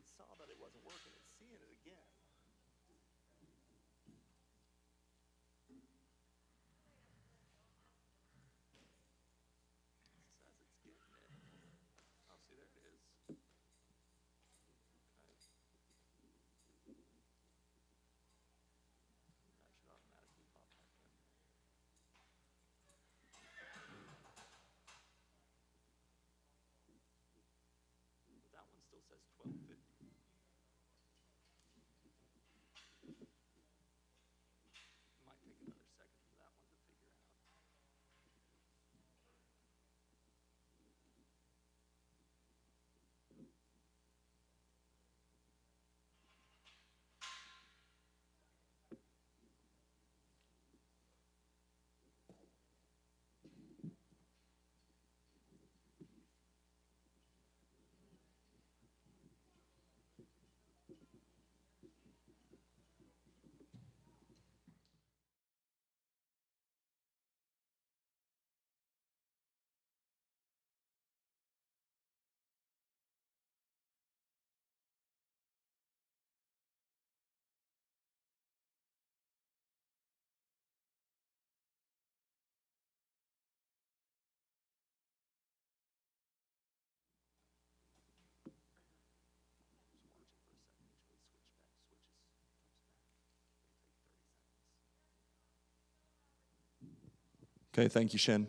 it saw that it wasn't working. It's seeing it again. It says it's getting it. Oh, see, there it is. Okay. That should automatically pop back in. But that one still says 1250. It might take another second for that one to figure out. Okay, thank you, Shen.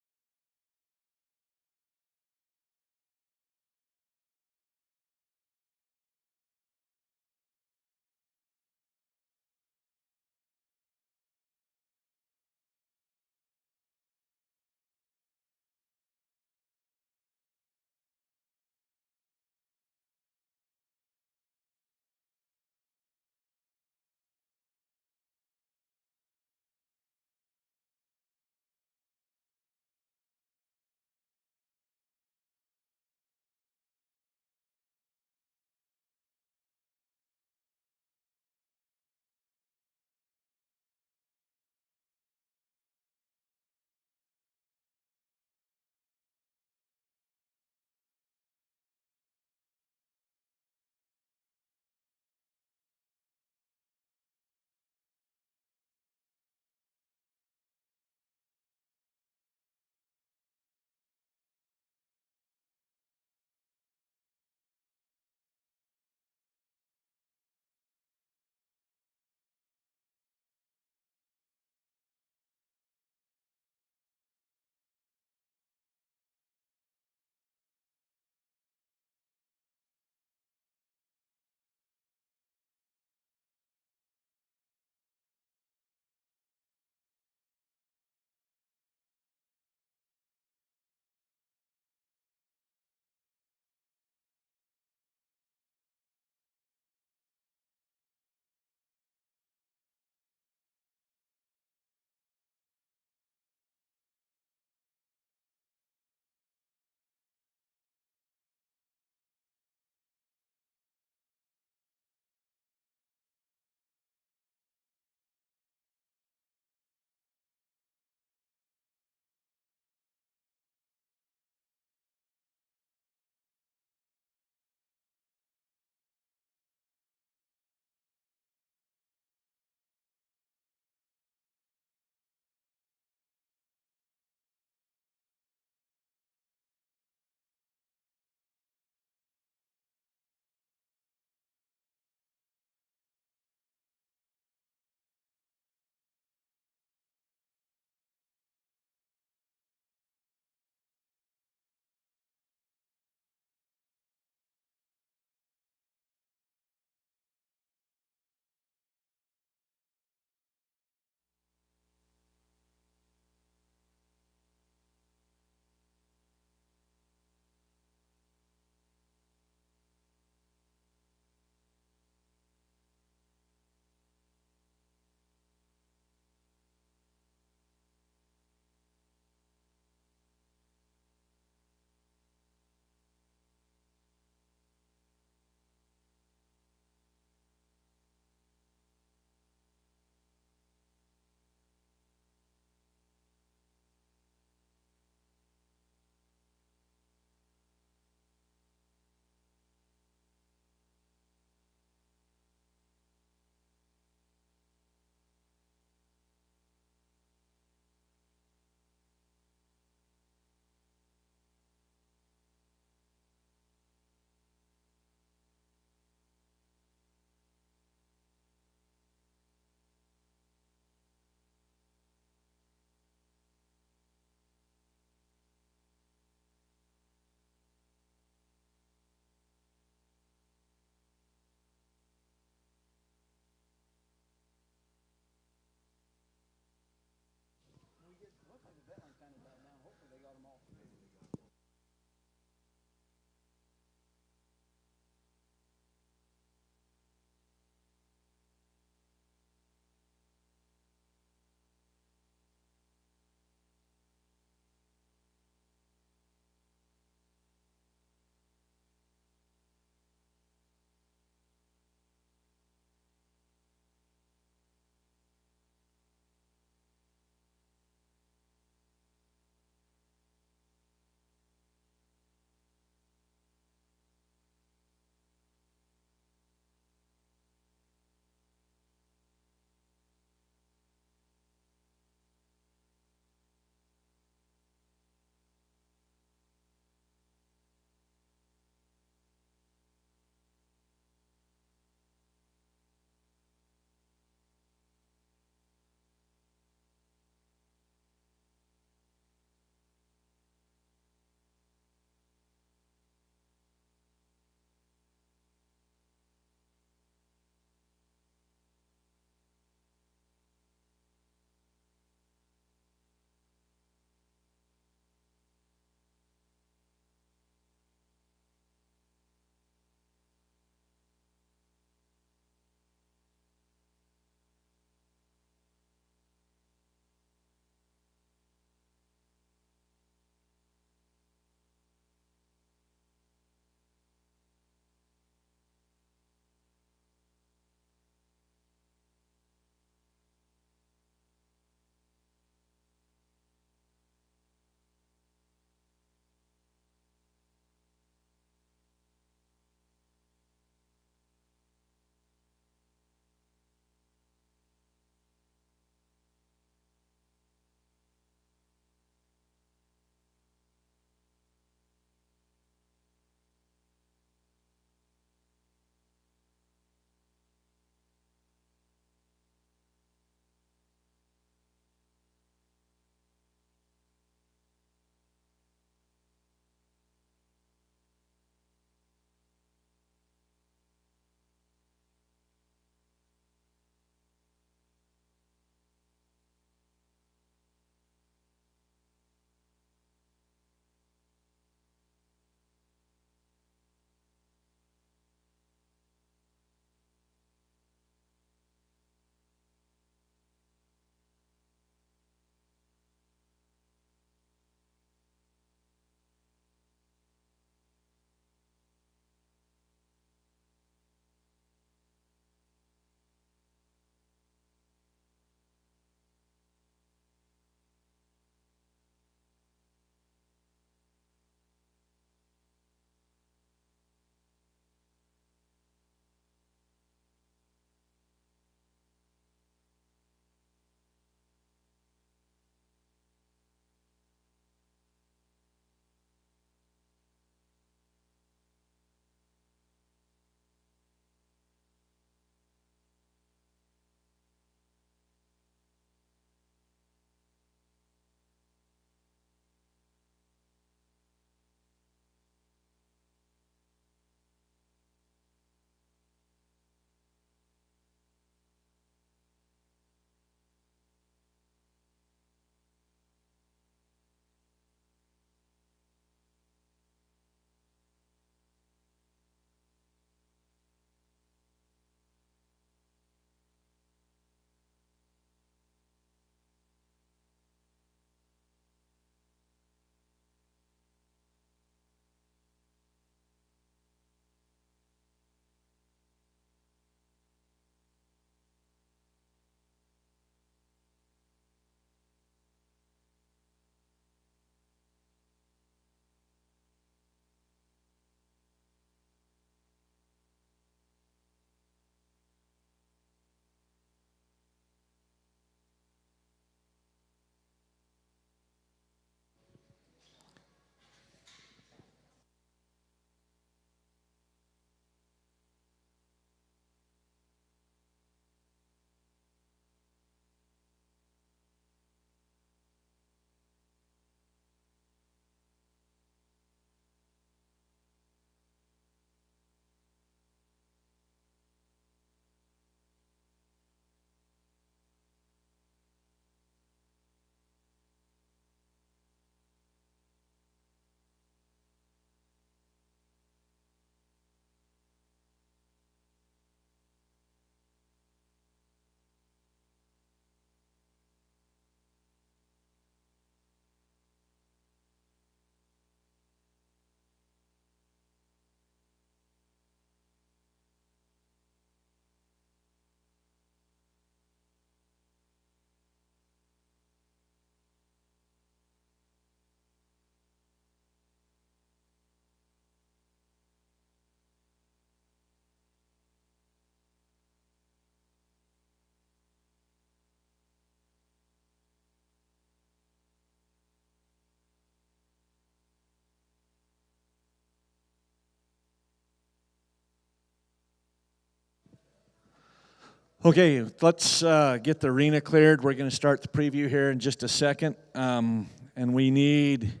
Okay, let's get the arena cleared. We're going to start the preview here in just a second. And we need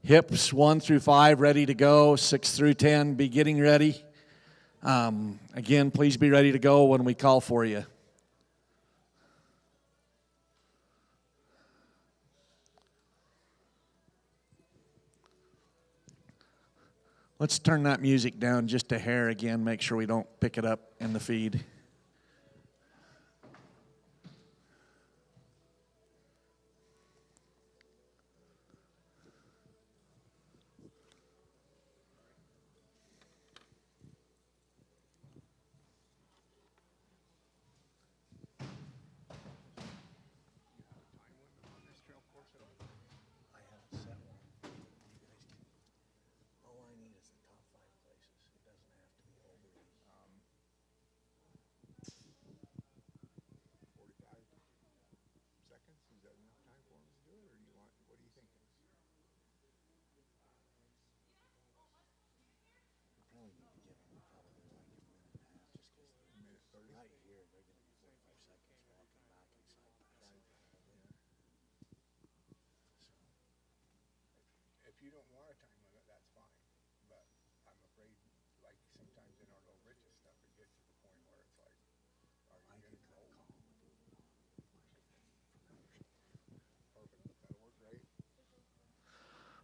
hips 1 through 5 ready to go, 6 through 10 be getting ready. Again, please be ready to go when we call for you. Let's turn that music down just a hair again, make sure we don't pick it up in the feed.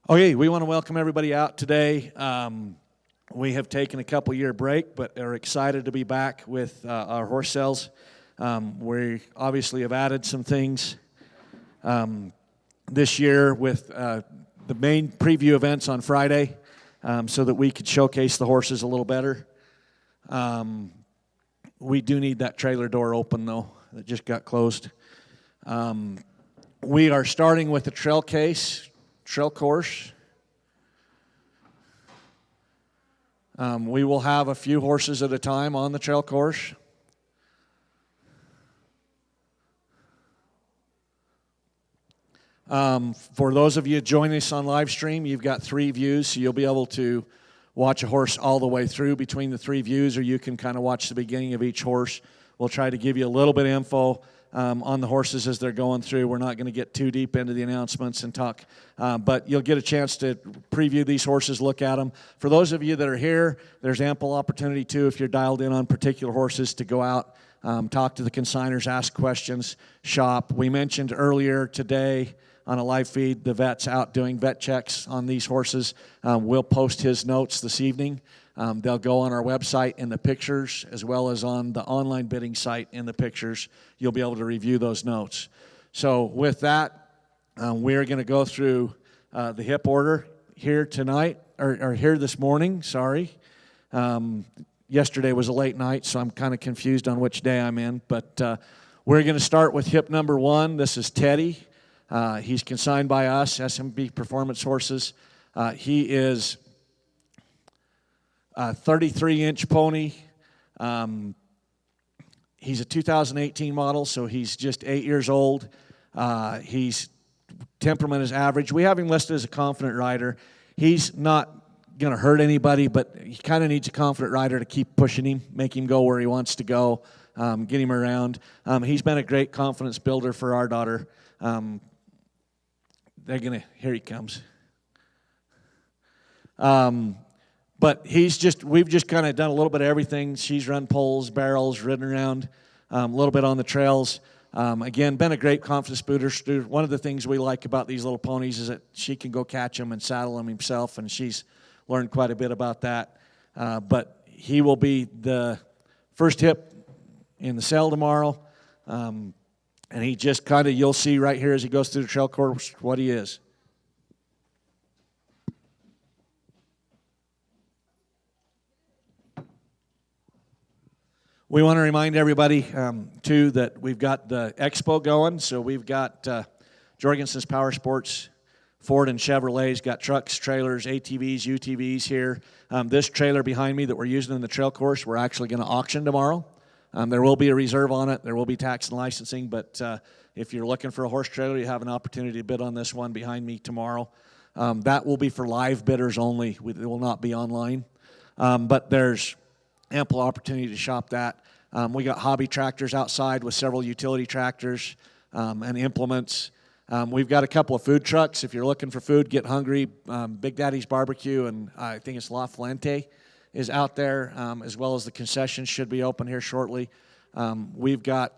Okay, we want to welcome everybody out today. We have taken a couple-year break, but are excited to be back with our horse sales. We obviously have added some things this year with the main preview events on Friday so that we could showcase the horses a little better. We do need that trailer door open, though. That just got closed. We are starting with the trail course. We will have a few horses at a time on the trail course. For those of you joining us on live stream, you've got 3 views, so you'll be able to watch a horse all the way through between the 3 views, or you can kind of watch the beginning of each horse. We'll try to give you a little bit of info on the horses as they're going through. We're not going to get too deep into the announcements and talk, but you'll get a chance to preview these horses, look at them. For those of you that are here, there's ample opportunity too, if you're dialed in on particular horses, to go out, talk to the consigners, ask questions, shop. We mentioned earlier today on a live feed, the vet's out doing vet checks on these horses. We'll post his notes this evening. They'll go on our website in the pictures, as well as on the online bidding site in the pictures. You'll be able to review those notes. So with that, we're going to go through the hip order here tonight, or here this morning, sorry. Yesterday was a late night, so I'm kind of confused on which day I'm in. But we're going to start with hip number 1. This is Teddy. He's consigned by us, SMB Performance Horses. He is a 33-inch pony. He's a 2018 model, so he's just 8 years old. His temperament is average. We have him listed as a confident rider. He's not going to hurt anybody, but he kind of needs a confident rider to keep pushing him, make him go where he wants to go, get him around. He's been a great confidence builder for our daughter. Here he comes. But we've just kind of done a little bit of everything. She's run poles, barrels, ridden around a little bit on the trails. Again, been a great confidence booster. One of the things we like about these little ponies is that she can go catch them and saddle them himself, and she's learned quite a bit about that. But he will be the first hip in the sale tomorrow. And he just kind of, you'll see right here as he goes through the trail course what he is. We want to remind everybody, too, that we've got the expo going. So we've got Jorgensen's Power Sports, Ford and Chevrolet's got trucks, trailers, ATVs, UTVs here. This trailer behind me that we're using in the trail course, we're actually going to auction tomorrow. There will be a reserve on it. There will be tax and licensing, but if you're looking for a horse trailer, you have an opportunity to bid on this one behind me tomorrow. That will be for live bidders only. It will not be online. But there's ample opportunity to shop that. We got hobby tractors outside with several utility tractors and implements. We've got a couple of food trucks. If you're looking for food, get hungry. Big Daddy's Barbecue and I think it's La Fuente is out there, as well as the concessions should be open here shortly. We've got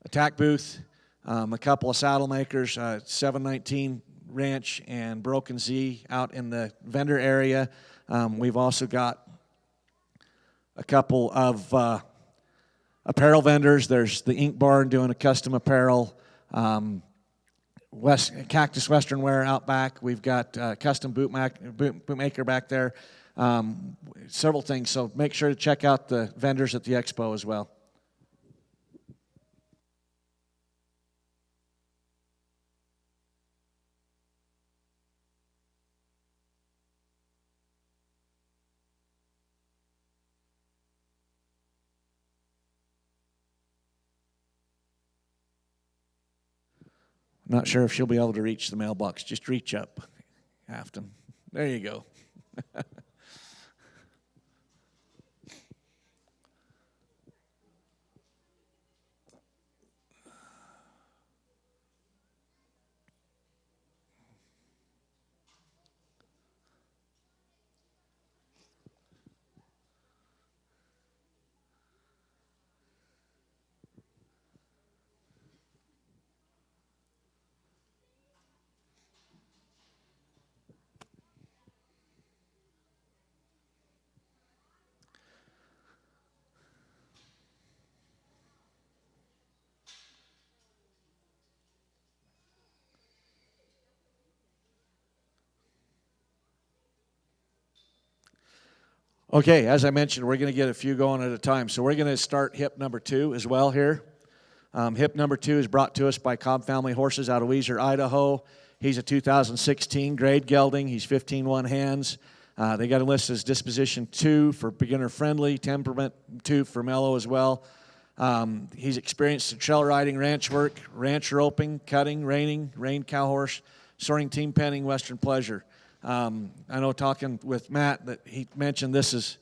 a tack booth, a couple of saddle makers, 719 Ranch and Broken Z out in the vendor area. We've also got a couple of apparel vendors. There's the Ink Barn doing a custom apparel. Cactus Western Wear out back. We've got custom bootmaker back there. Several things. So make sure to check out the vendors at the expo as well. Not sure if she'll be able to reach the mailbox. Just reach up, Afton. There you go. Okay, as I mentioned, we're going to get a few going at a time. So we're going to start hip number 2 as well here. Hip number 2 is brought to us by Cobb Family Horses out of Weiser, Idaho. He's a 2016 grade gelding. He's 15-1 hands. They got him listed as disposition 2 for beginner friendly, temperament 2 for mellow as well. He's experienced in trail riding, ranch work, ranch roping, cutting, reining, reined cow horse, soaring team penning, western pleasure. I know talking with Matt that he mentioned this is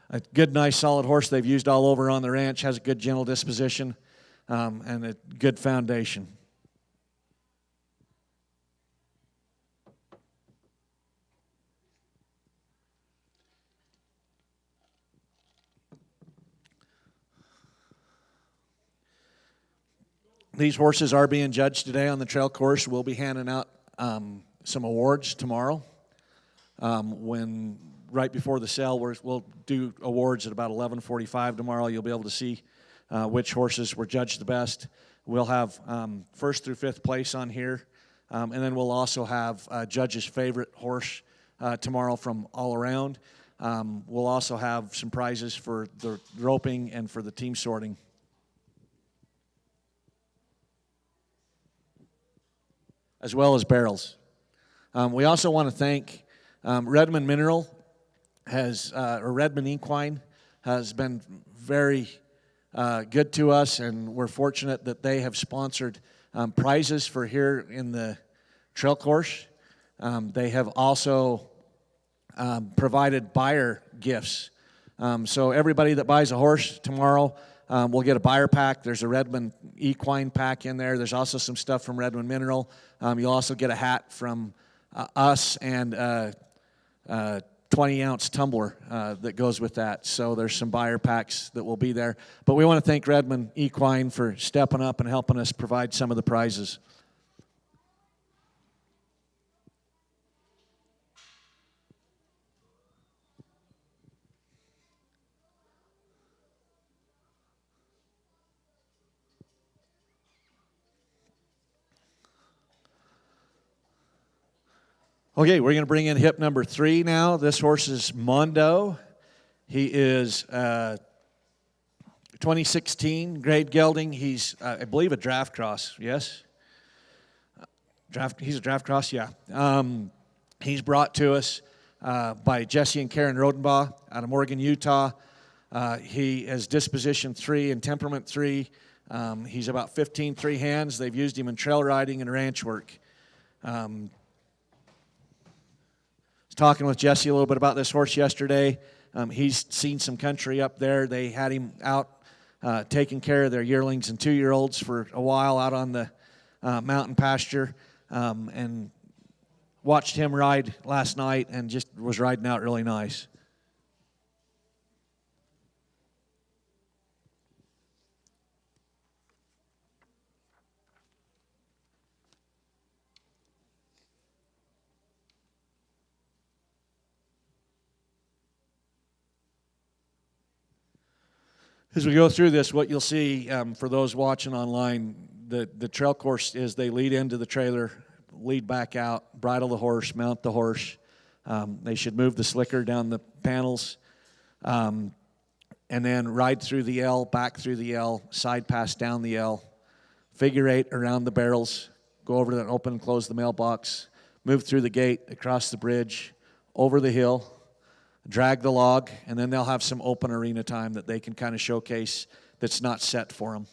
a good, nice, solid horse they've used all over on the ranch, has a good, gentle disposition, and a good foundation. These horses are being judged today on the trail course. We'll be handing out some awards tomorrow. Right before the sale, we'll do awards at about 11:45 tomorrow. You'll be able to see which horses were judged the best. We'll have first through fifth place on here, and then we'll also have judges' favorite horse tomorrow from all around. We'll also have some prizes for the roping and for the team sorting. As well as barrels. We also want to thank Redmond Mineral or Redmond Equine has been very good to us, and we're fortunate that they have sponsored prizes for here in the trail course. They have also provided buyer gifts. So everybody that buys a horse tomorrow will get a buyer pack. There's a Redmond Equine pack in there. There's also some stuff from Redmond Mineral. You'll also get a hat from us and 20-ounce tumbler that goes with that. So there's some buyer packs that will be there. But we want to thank Redmond Equine for stepping up and helping us provide some of the prizes. Okay, we're going to bring in hip number 3 now. This horse is Mondo. He is 2016 grade gelding. He's, I believe, a draft cross. Yes? He's a draft cross, yeah. He's brought to us by Jesse and Karen Rodenbaugh out of Morgan, Utah. He is disposition 3 and temperament 3. He's about 15-3 hands. They've used him in trail riding and ranch work. Talking with Jesse a little bit about this horse yesterday. He's seen some country up there. They had him out taking care of their yearlings and 2-year-olds for a while out on the mountain pasture, and watched him ride last night and just was riding out really nice. As we go through this, what you'll see for those watching online, the trail course is they lead into the trailer, lead back out, bridle the horse, mount the horse. They should move the slicker down the panels, and then ride through the L, back through the L, side pass down the L, figure 8 around the barrels, go over to that open and close the mailbox, move through the gate, across the bridge, over the hill, drag the log, and then they'll have some open arena time that they can kind of showcase that's not set for them.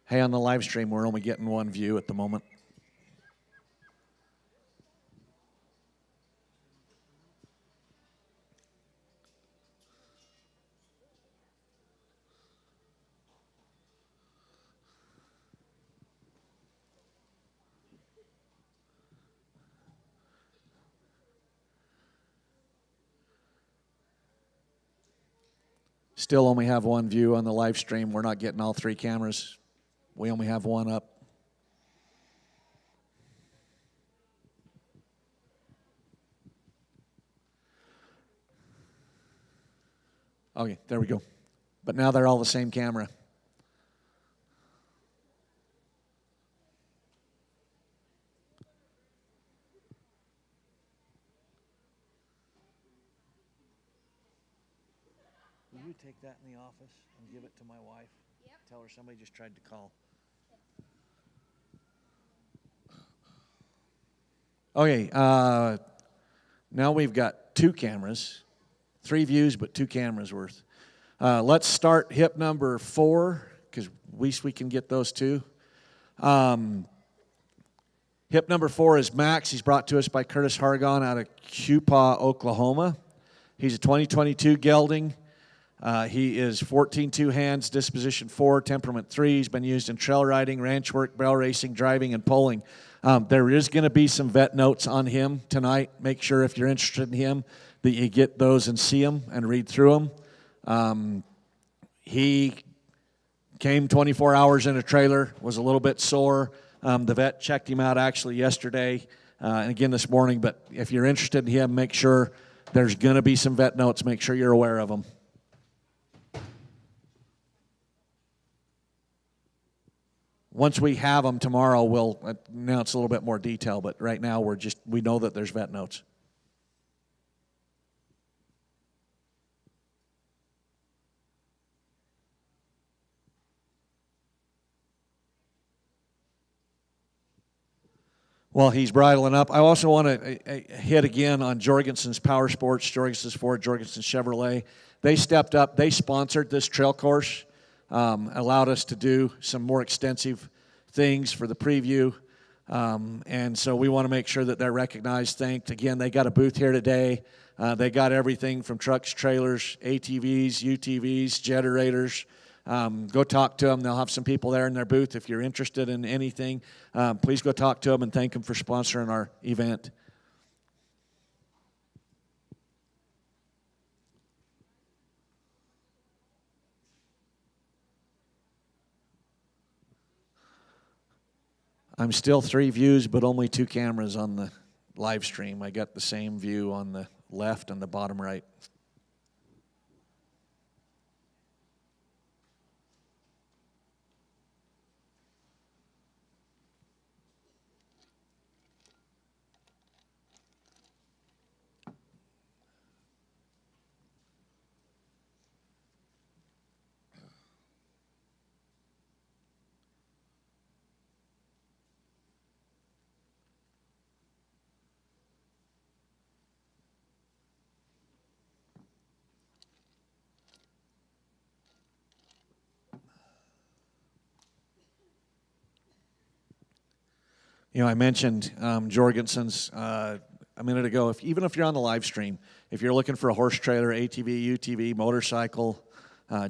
Hey, on the live stream, we're only getting one view at the moment. Still only have one view on the live stream. We're not getting all 3 cameras. We only have one up. Okay, there we go. But now they're all the same camera. Will you take that in the office and give it to my wife? Yep. Tell her somebody just tried to call. Okay, now we've got 2 cameras, 3 views, but 2 cameras worth. Let's start hip number 4, because at least we can get those 2. Hip number 4 is Max. He's brought to us by Curtis Hargon out of Cupaw, Oklahoma. He's a 2022 gelding. He is 14 hands, disposition 4, temperament 3. He's been used in trail riding, ranch work, barrel racing, driving, and pulling. There is going to be some vet notes on him tonight. Make sure if you're interested in him that you get those and see them and read through them. He came 24 hours in a trailer, was a little bit sore. The vet checked him out actually yesterday and again this morning. But if you're interested in him, make sure there's going to be some vet notes. Make sure you're aware of them. Once we have them tomorrow, we'll announce a little bit more detail, but right now we know that there's vet notes. While he's bridling up, I also want to hit again on Jorgensen's Power Sports, Jorgensen's Ford, Jorgensen Chevrolet. They stepped up. They sponsored this trail course. Allowed us to do some more extensive things for the preview. And so we want to make sure that they're recognized, thanked. Again, they got a booth here today. They got everything from trucks, trailers, ATVs, UTVs, generators. Go talk to them. They'll have some people there in their booth. If you're interested in anything, please go talk to them and thank them for sponsoring our event. I'm still 3 views, but only 2 cameras on the live stream. I got the same view on the left and the bottom right. You know, I mentioned Jorgensen's a minute ago. Even if you're on the live stream, if you're looking for a horse trailer, ATV, UTV, motorcycle,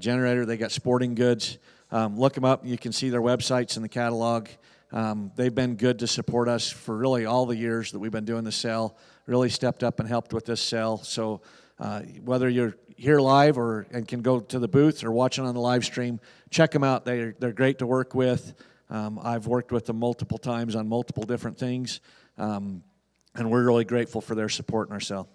generator, they got sporting goods. Look them up. You can see their websites in the catalog. They've been good to support us for really all the years that we've been doing the sale. Really stepped up and helped with this sale. So whether you're here live and can go to the booth or watching on the live stream, check them out. They're great to work with. I've worked with them multiple times on multiple different things, and we're really grateful for their support in our sale.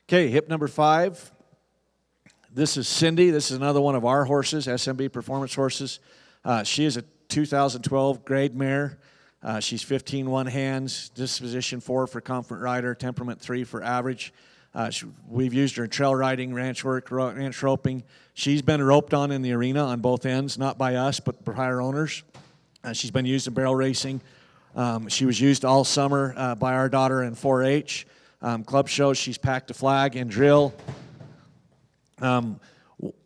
Okay, hip number 5. This is Cindy. This is another one of our horses, SMB Performance horses. She is a 2012 grade mare. She's 15 hands, disposition 4 for confident rider, temperament 3 for average. We've used her in trail riding, ranch work, ranch roping. She's been roped on in the arena on both ends, not by us, but by her owners. She's been used in barrel racing. She was used all summer by our daughter in 4-H. Club shows, she's packed a flag and drill. I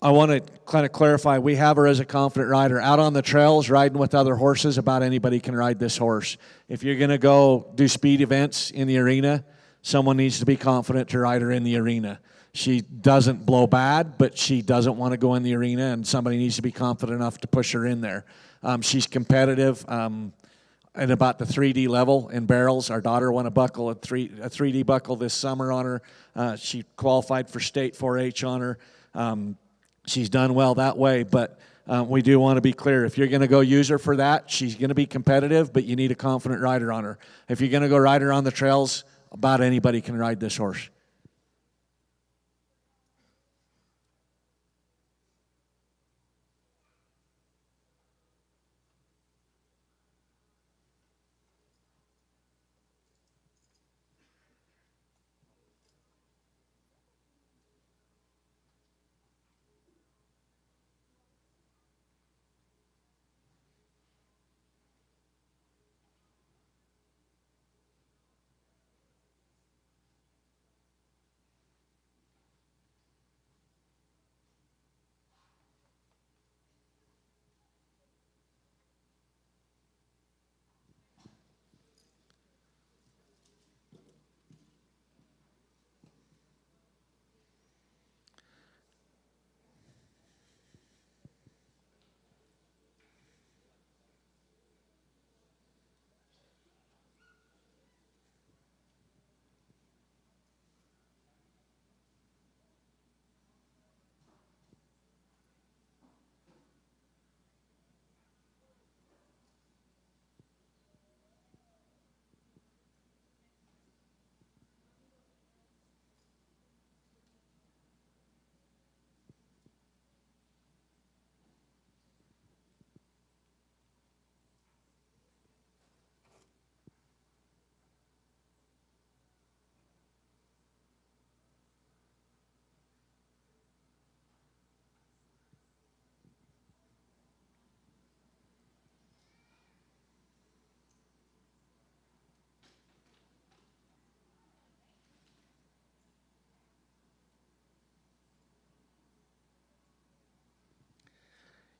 want to kind of clarify, we have her as a confident rider. Out on the trails, riding with other horses, about anybody can ride this horse. If you're going to go do speed events in the arena, someone needs to be confident to ride her in the arena. She doesn't blow bad, but she doesn't want to go in the arena, and somebody needs to be confident enough to push her in there. She's competitive. At about the 3D level in barrels. Our daughter won a 3D buckle this summer on her. She qualified for state 4-H on her. She's done well that way, but we do want to be clear. If you're going to go use her for that, she's going to be competitive, but you need a confident rider on her. If you're going to go ride her on the trails, about anybody can ride this horse.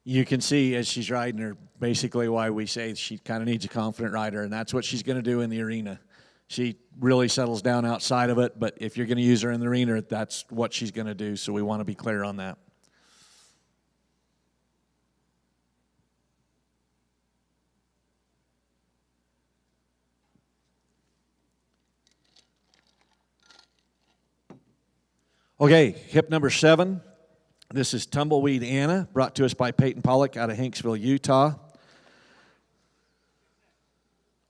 You can see as she's riding her, basically why we say she kind of needs a confident rider, and that's what she's going to do in the arena. She really settles down outside of it, but if you're going to use her in the arena, that's what she's going to do, so we want to be clear on that. Okay, hip number 7. This is Tumbleweed Anna, brought to us by Peyton Pollock out of Hanksville, Utah.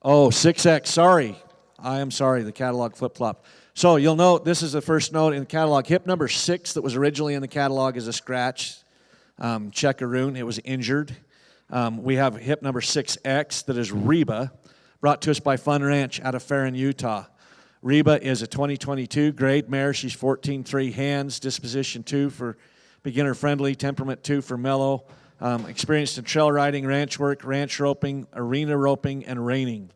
Oh, 6X, sorry. I am sorry, the catalog flip-flop. So you'll note, this is the first note in the catalog. Hip number 6 that was originally in the catalog is a scratch, checkaroon. It was injured. We have hip number 6X that is Reeba, brought to us by Fun Ranch out of Farron, Utah. Reeba is a 2022 grade mare. She's 14.3 hands, disposition 2 for beginner friendly, temperament 2 for mellow, experienced in trail riding, ranch work, ranch roping, arena roping, and reining.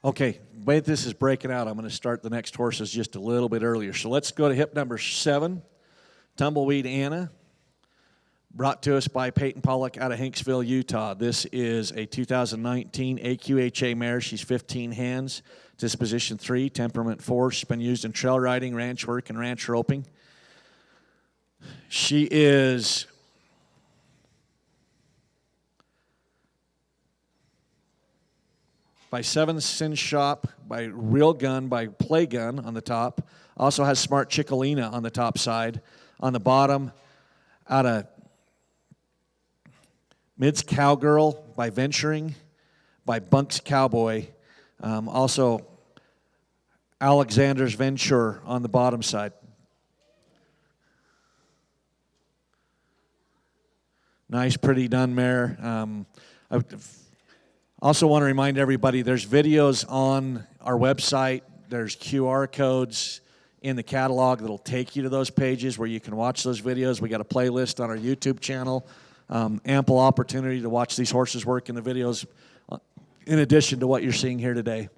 Okay, the way this is breaking out, I'm going to start the next horses just a little bit earlier. So let's go to hip number 7, Tumbleweed Anna, brought to us by Peyton Pollock out of Hanksville, Utah. This is a 2019 AQHA mare. She's 15 hands, disposition 3, temperament 4. She's been used in trail riding, ranch work, and ranch roping. She is by 7 Sin Shop, by Real Gun, by Play Gun on the top. Also has Smart Chickalina on the top side. On the bottom, out of Mid's Cowgirl by Venturing, by Bunk's Cowboy. Also, Alexander's Venture on the bottom side. Nice, pretty done mare. I also want to remind everybody there's videos on our website. There's QR codes in the catalog that'll take you to those pages where you can watch those videos. We got a playlist on our YouTube channel. Ample opportunity to watch these horses work in the videos in addition to what you're seeing here today.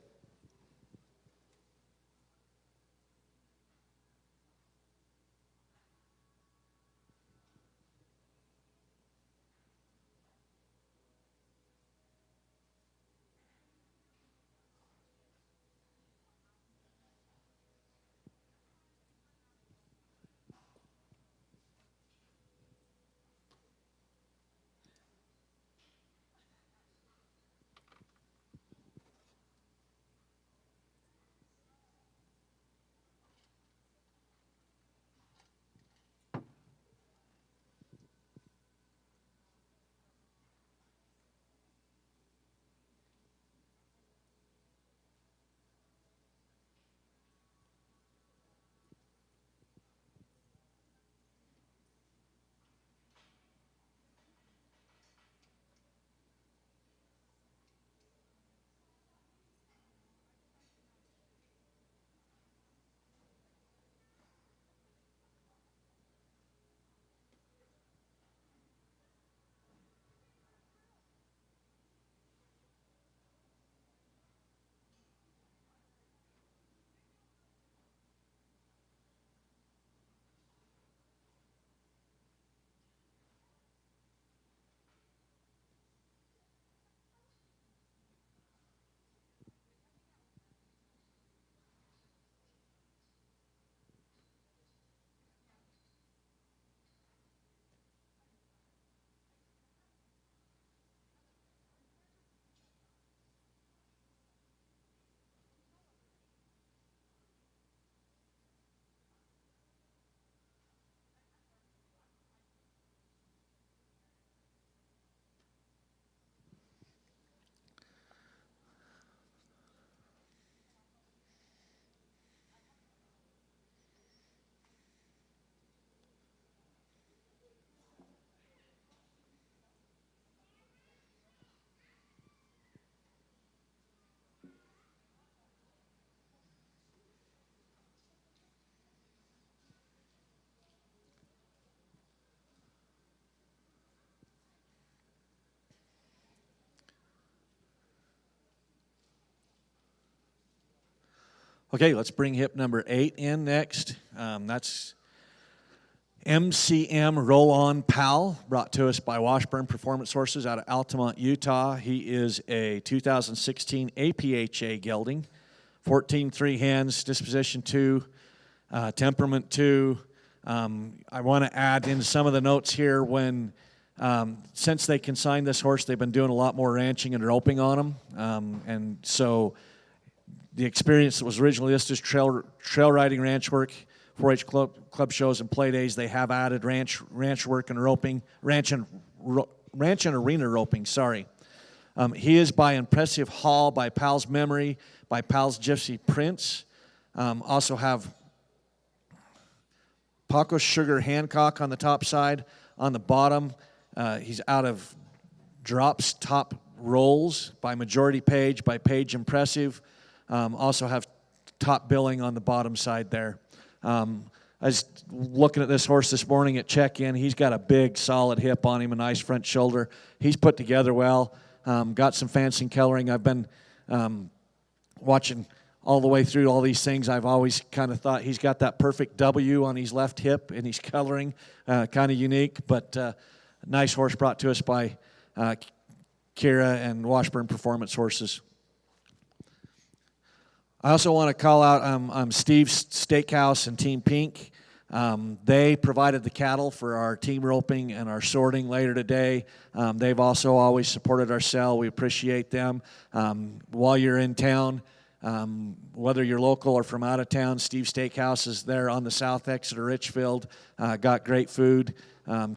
Okay, let's bring hip number 8 in next. That's MCM Rollon Pal, brought to us by Washburn Performance Horses out of Altamont, Utah. He is a 2016 APHA gelding, 14-3 hands, disposition 2, temperament 2. I want to add in some of the notes here when, since they consigned this horse, they've been doing a lot more ranching and roping on him. And so the experience that was originally listed as trail riding ranch work, 4-H club shows and play days, they have added ranch work and roping, ranch and arena roping, sorry. He is by Impressive Hall, by Pal's Memory, by Pal's Gypsy Prince. Also have Paco Sugar Hancock on the top side. On the bottom, he's out of Drops Top Rolls by Majority Page, by Page Impressive. Also have top billing on the bottom side there. I was looking at this horse this morning at check-in. He's got a big, solid hip on him, a nice front shoulder. He's put together well. Got some fancy coloring. I've been watching all the way through all these things. I've always kind of thought he's got that perfect W on his left hip and his coloring, kind of unique, but nice horse brought to us by Kira and Washburn Performance Horses. I also want to call out Steve's Steakhouse and Team Pink. They provided the cattle for our team roping and our sorting later today. They've also always supported our sale. We appreciate them. While you're in town, whether you're local or from out of town, Steve's Steakhouse is there on the south exit of Richfield. Got great food.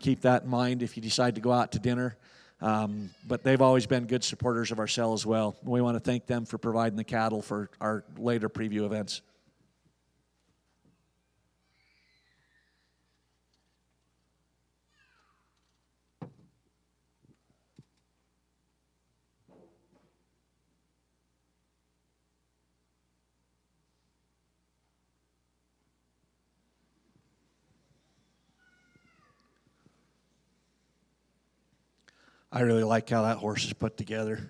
Keep that in mind if you decide to go out to dinner. But they've always been good supporters of our sale as well. We want to thank them for providing the cattle for our later preview events. I really like how that horse is put together.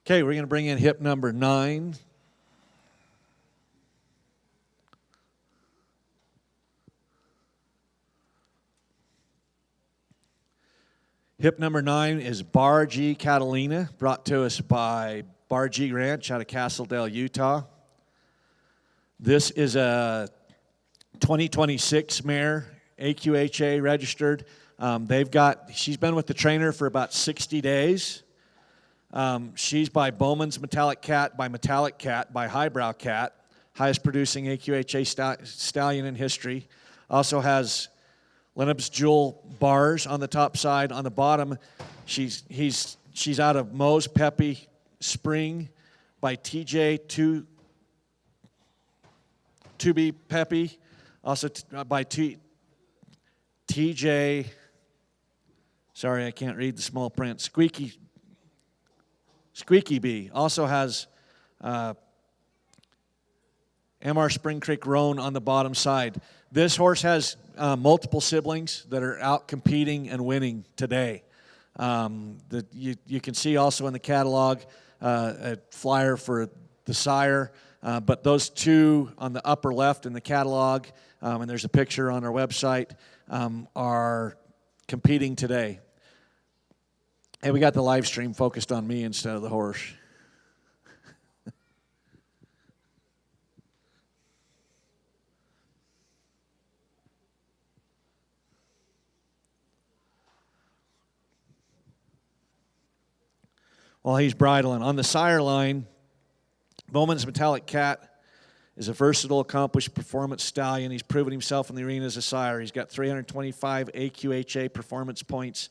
Okay, we're going to bring in hip number 9. Hip number 9 is Bargie Catalina, brought to us by Bargie Ranch out of Castledale, Utah. This is a 2026 mare, AQHA registered. She's been with the trainer for about 60 days. She's by Bowman's Metallic Cat, by Metallic Cat, by Highbrow Cat, highest producing AQHA stallion in history. Also has Lennep's Jewel bars on the top side. On the bottom, she's out of Moe's Peppy Spring by TJ 2B Peppy. Also by TJ. Sorry, I can't read the small print. Squeaky Bee. Also has MR Spring Creek Roan on the bottom side. This horse has multiple siblings that are out competing and winning today. You can see also in the catalog a flyer for the sire, but those two on the upper left in the catalog, and there's a picture on our website, are competing today. And we got the live stream focused on me instead of the horse. While he's bridling. On the sire line, Bowman's Metallic Cat is a versatile, accomplished performance stallion. He's proven himself in the arena as a sire. He's got 325 AQHA performance points,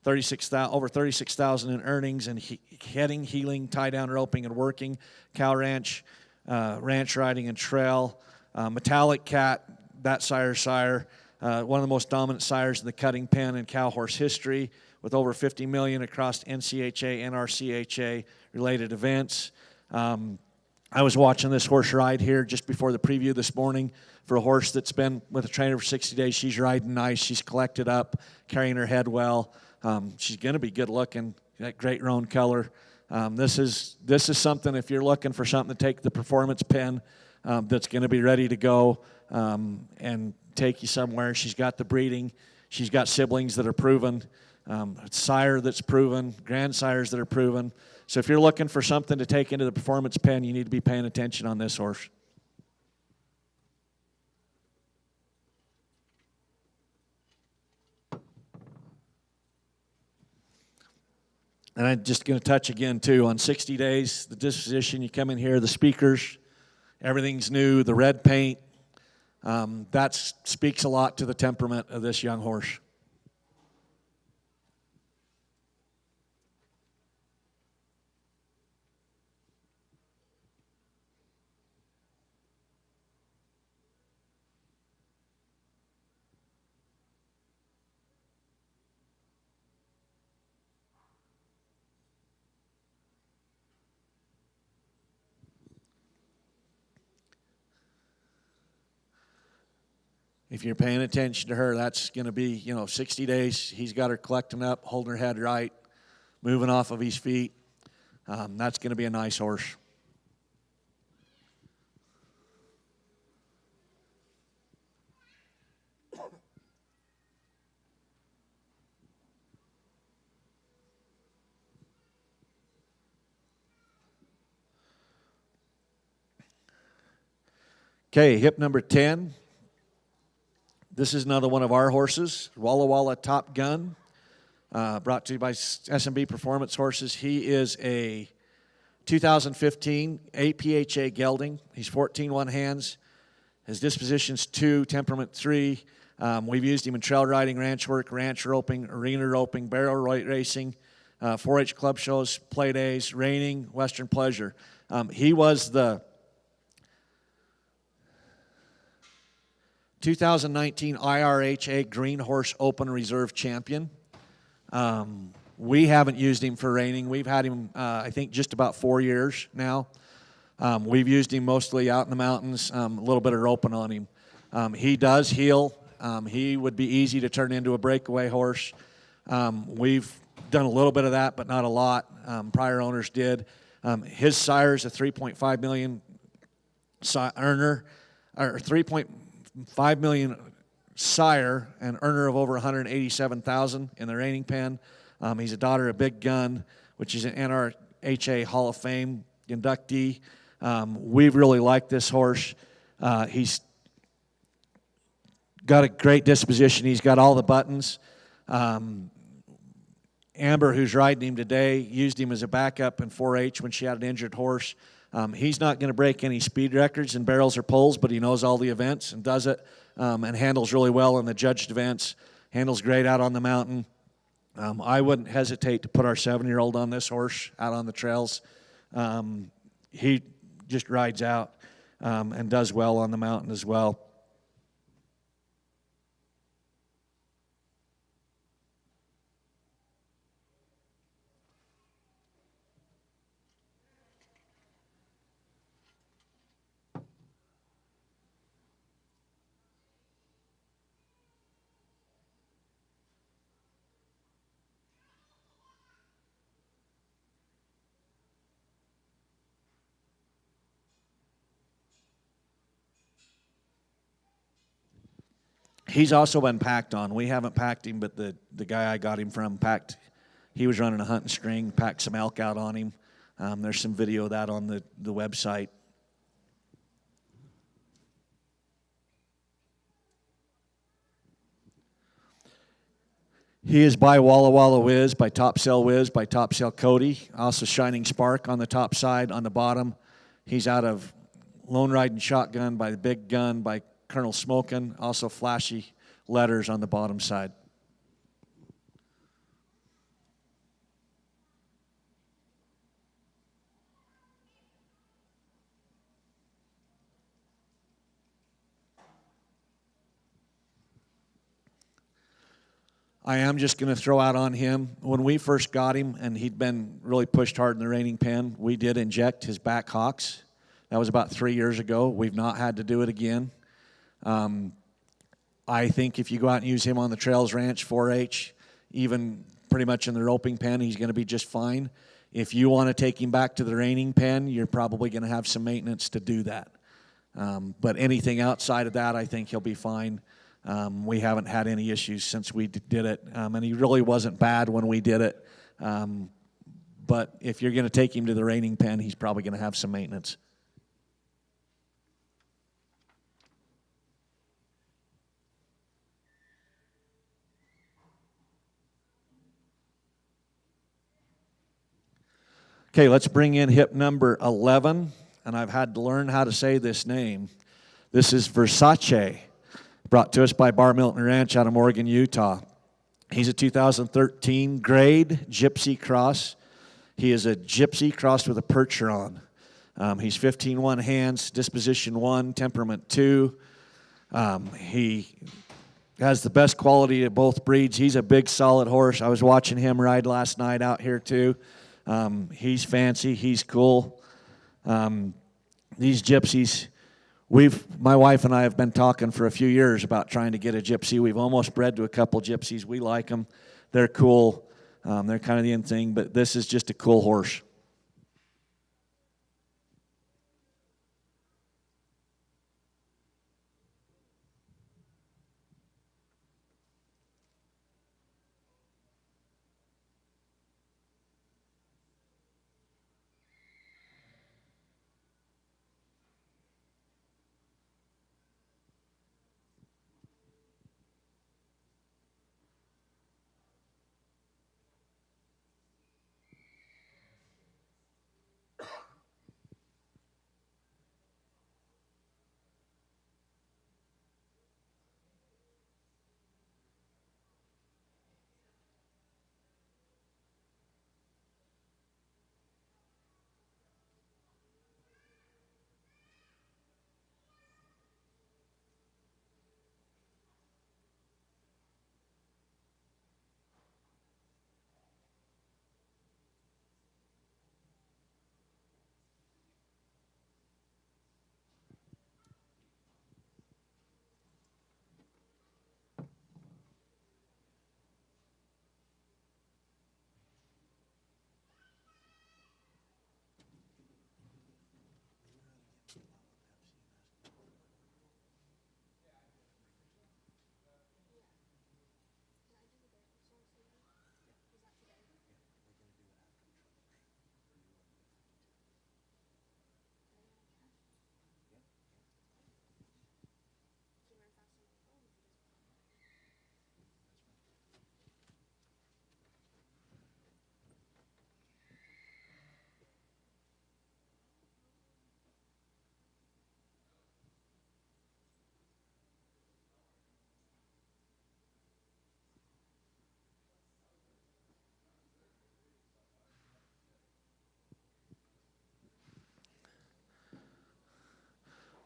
over 36,000 in earnings, and heading, heeling, tie-down roping, and working, cow ranch, ranch riding, and trail. Metallic Cat, that sire, one of the most dominant sires in the cutting pen in cow horse history, with over 50 million across NCHA, NRCHA related events. I was watching this horse ride here just before the preview this morning for a horse that's been with a trainer for 60 days. She's riding nice. She's collected up, carrying her head well. She's going to be good looking, that great roan color. This is something, if you're looking for something to take the performance pen that's going to be ready to go and take you somewhere. She's got the breeding. She's got siblings that are proven, sire that's proven, grandsires that are proven. So if you're looking for something to take into the performance pen, you need to be paying attention on this horse. And I'm just going to touch again, too, on 60 days, the disposition. You come in here, the speakers, everything's new, the red paint. That speaks a lot to the temperament of this young horse. If you're paying attention to her, that's going to be, 60 days. He's got her collecting up, holding her head right, moving off of his feet. That's going to be a nice horse. Okay, hip number 10. This is another one of our horses, Walla Walla Top Gun, brought to you by SMB Performance Horses. He is a 2015 APHA gelding. He's 14 hands. His disposition's 2, temperament 3. We've used him in trail riding, ranch work, ranch roping, arena roping, barrel racing, 4-H club shows, play days, reining, Western pleasure. He was the 2019 IRHA Green Horse Open Reserve Champion. We haven't used him for reining. We've had him, I think, just about 4 years now. We've used him mostly out in the mountains, a little bit of roping on him. He does heel. He would be easy to turn into a breakaway horse. We've done a little bit of that, but not a lot. Prior owners did. His sire is a 3.5 million earner, or 3.5 million sire, and earner of over 187,000 in the reining pen. He's a daughter of Big Gun, which is an NRHA Hall of Fame inductee. We really like this horse. He's got a great disposition. He's got all the buttons. Amber, who's riding him today, used him as a backup in 4-H when she had an injured horse. He's not going to break any speed records in barrels or pulls, but he knows all the events and does it, and handles really well in the judged events. Handles great out on the mountain. I wouldn't hesitate to put our 7-year-old on this horse out on the trails. He just rides out and does well on the mountain as well. He's also been packed on. We haven't packed him, but the guy I got him from packed. He was running a hunting string, packed some elk out on him. There's some video of that on the website. He is by Walla Walla Wiz, by Top Sale Wiz, by Top Sale Cody. Also Shining Spark on the top side. On the bottom, he's out of Lone Riding Shotgun by the Big Gun, by Colonel Smokin'. Also flashy letters on the bottom side. I am just going to throw out on him, when we first got him and he'd been really pushed hard in the reining pen, we did inject his back hocks. That was about 3 years ago. We've not had to do it again. I think if you go out and use him on the trails, ranch, 4-H, even pretty much in the roping pen, he's going to be just fine. If you want to take him back to the reining pen, you're probably going to have some maintenance to do that. But anything outside of that, I think he'll be fine. We haven't had any issues since we did it, and he really wasn't bad when we did it. But if you're going to take him to the reining pen, he's probably going to have some maintenance. Okay, let's bring in hip number 11, and I've had to learn how to say this name. This is Versace, brought to us by Bar Milton Ranch out of Morgan, Utah. He's a 2013 grade Gypsy cross. He is a Gypsy crossed with a Percheron. He's 15-1 hands, disposition 1, temperament 2. He has the best quality of both breeds. He's a big, solid horse. I was watching him ride last night out here, too. He's fancy. He's cool. These gypsies, my wife and I have been talking for a few years about trying to get a gypsy. We've almost bred to a couple gypsies. We like them. They're cool. They're kind of the in thing, but this is just a cool horse.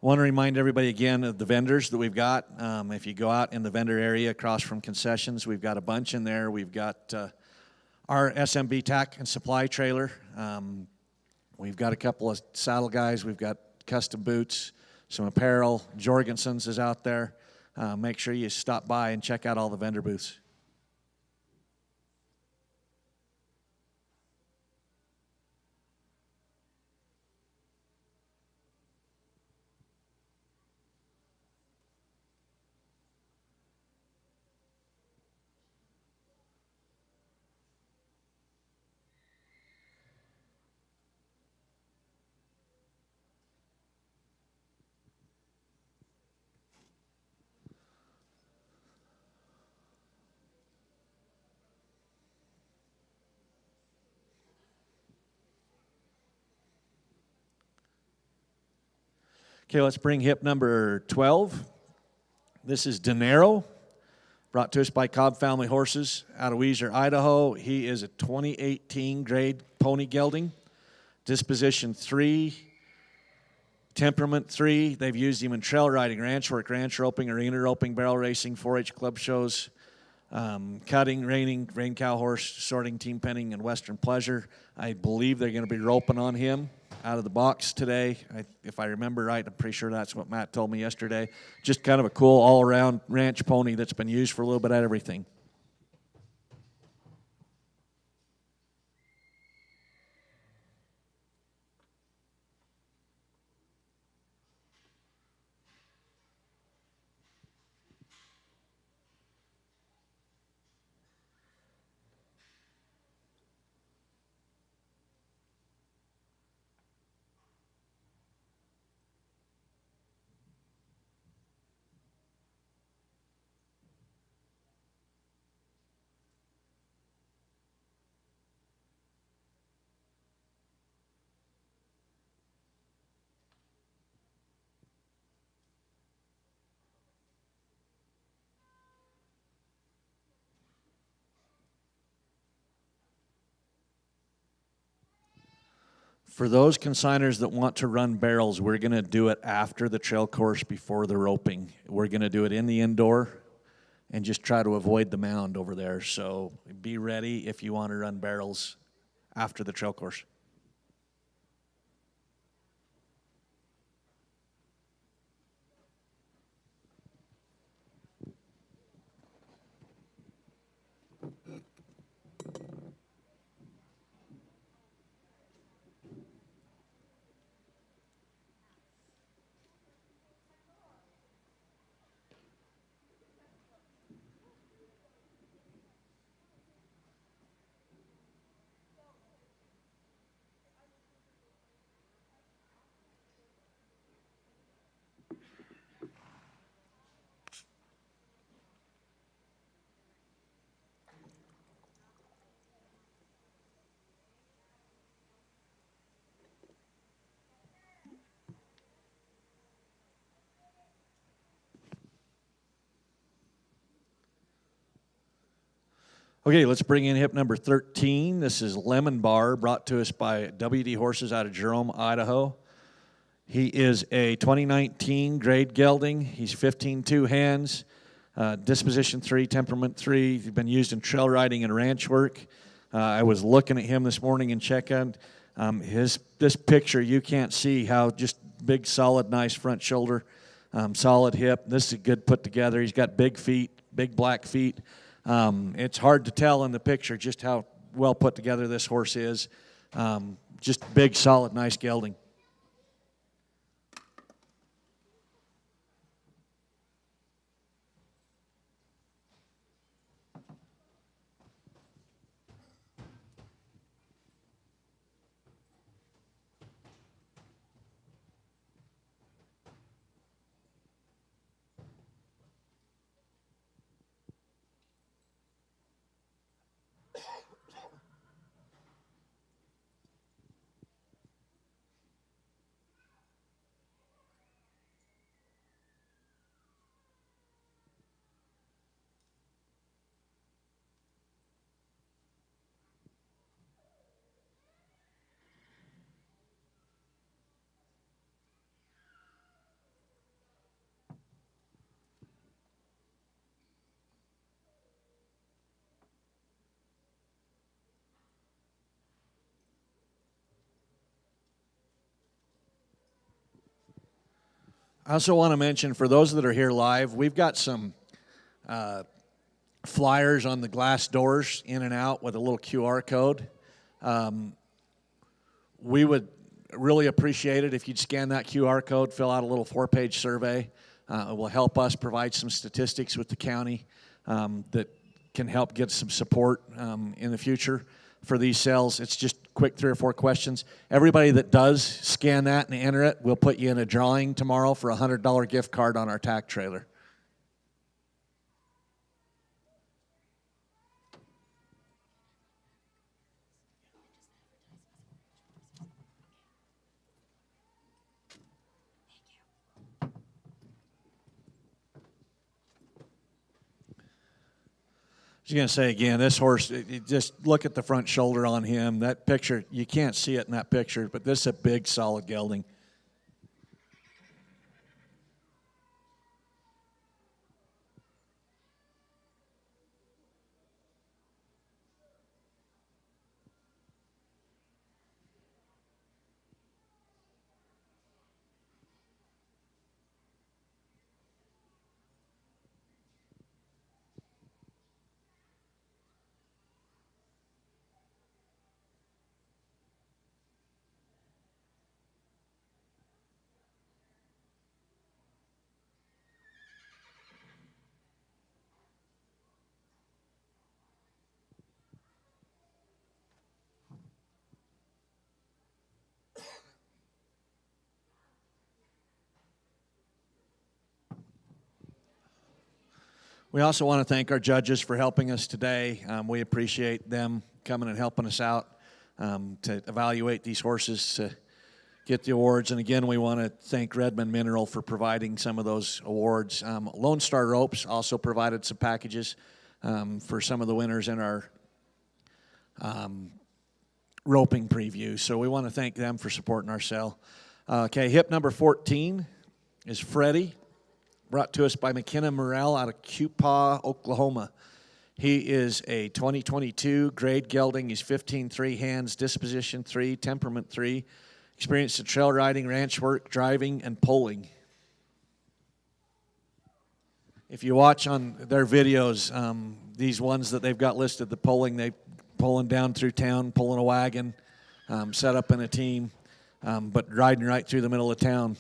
Want to remind everybody again of the vendors that we've got. If you go out in the vendor area across from concessions, we've got a bunch in there. We've got our SMB tack and supply trailer. We've got a couple of saddle guys. We've got custom boots, some apparel. Jorgensen's is out there. Make sure you stop by and check out all the vendor booths. Okay, let's bring hip number 12. This is Diero, brought to us by Cobb Family Horses out of Weiser, Idaho. He is a 2018 grade pony gelding, disposition 3, temperament 3. They've used him in trail riding, ranch work, ranch roping, arena roping, barrel racing, 4-H club shows, cutting, reining, rein cow horse, sorting, team penning, and Western pleasure. I believe they're going to be roping on him out of the box today. If I remember right, I'm pretty sure that's what Matt told me yesterday. Just kind of a cool all-around ranch pony that's been used for a little bit of everything. For those consigners that want to run barrels, we're going to do it after the trail course before the roping. We're going to do it in the indoor and just try to avoid the mound over there. So be ready if you want to run barrels after the trail course. Okay, let's bring in hip number 13. This is Lemonbar, brought to us by WD Horses out of Jerome, Idaho. He is a 2019 grade gelding. He's 15 hands, disposition 3, temperament 3. He's been used in trail riding and ranch work. I was looking at him this morning and checking. This picture, you can't see how just big, solid, nice front shoulder, solid hip. This is a good put together. He's got big feet, big black feet. It's hard to tell in the picture just how well put together this horse is. Just big, solid, nice gelding. I also want to mention, for those that are here live, we've got some flyers on the glass doors in and out with a little QR code. We would really appreciate it if you'd scan that QR code, fill out a little 4-page survey. It will help us provide some statistics with the county that can help get some support in the future for these sales. It's just quick 3 or 4 questions. Everybody that does scan that and enter it, we'll put you in a drawing tomorrow for a $100 gift card on our tack trailer. I was going to say again, this horse, just look at the front shoulder on him. That picture, you can't see it in that picture, but this is a big, solid gelding. We also want to thank our judges for helping us today. We appreciate them coming and helping us out to evaluate these horses to get the awards. And again, we want to thank Redmond Mineral for providing some of those awards. Lone Star Ropes also provided some packages for some of the winners in our roping preview. So we want to thank them for supporting our sale. Okay, hip number 14 is Freddy, brought to us by McKenna Morrell out of Cupaw, Oklahoma. He is a 2022 grade gelding. He's 15-3 hands, disposition 3, temperament 3, experienced in trail riding, ranch work, driving, and pulling. If you watch on their videos, these ones that they've got listed, the pulling, they pulling down through town, pulling a wagon, set up in a team, but riding right through the middle of town.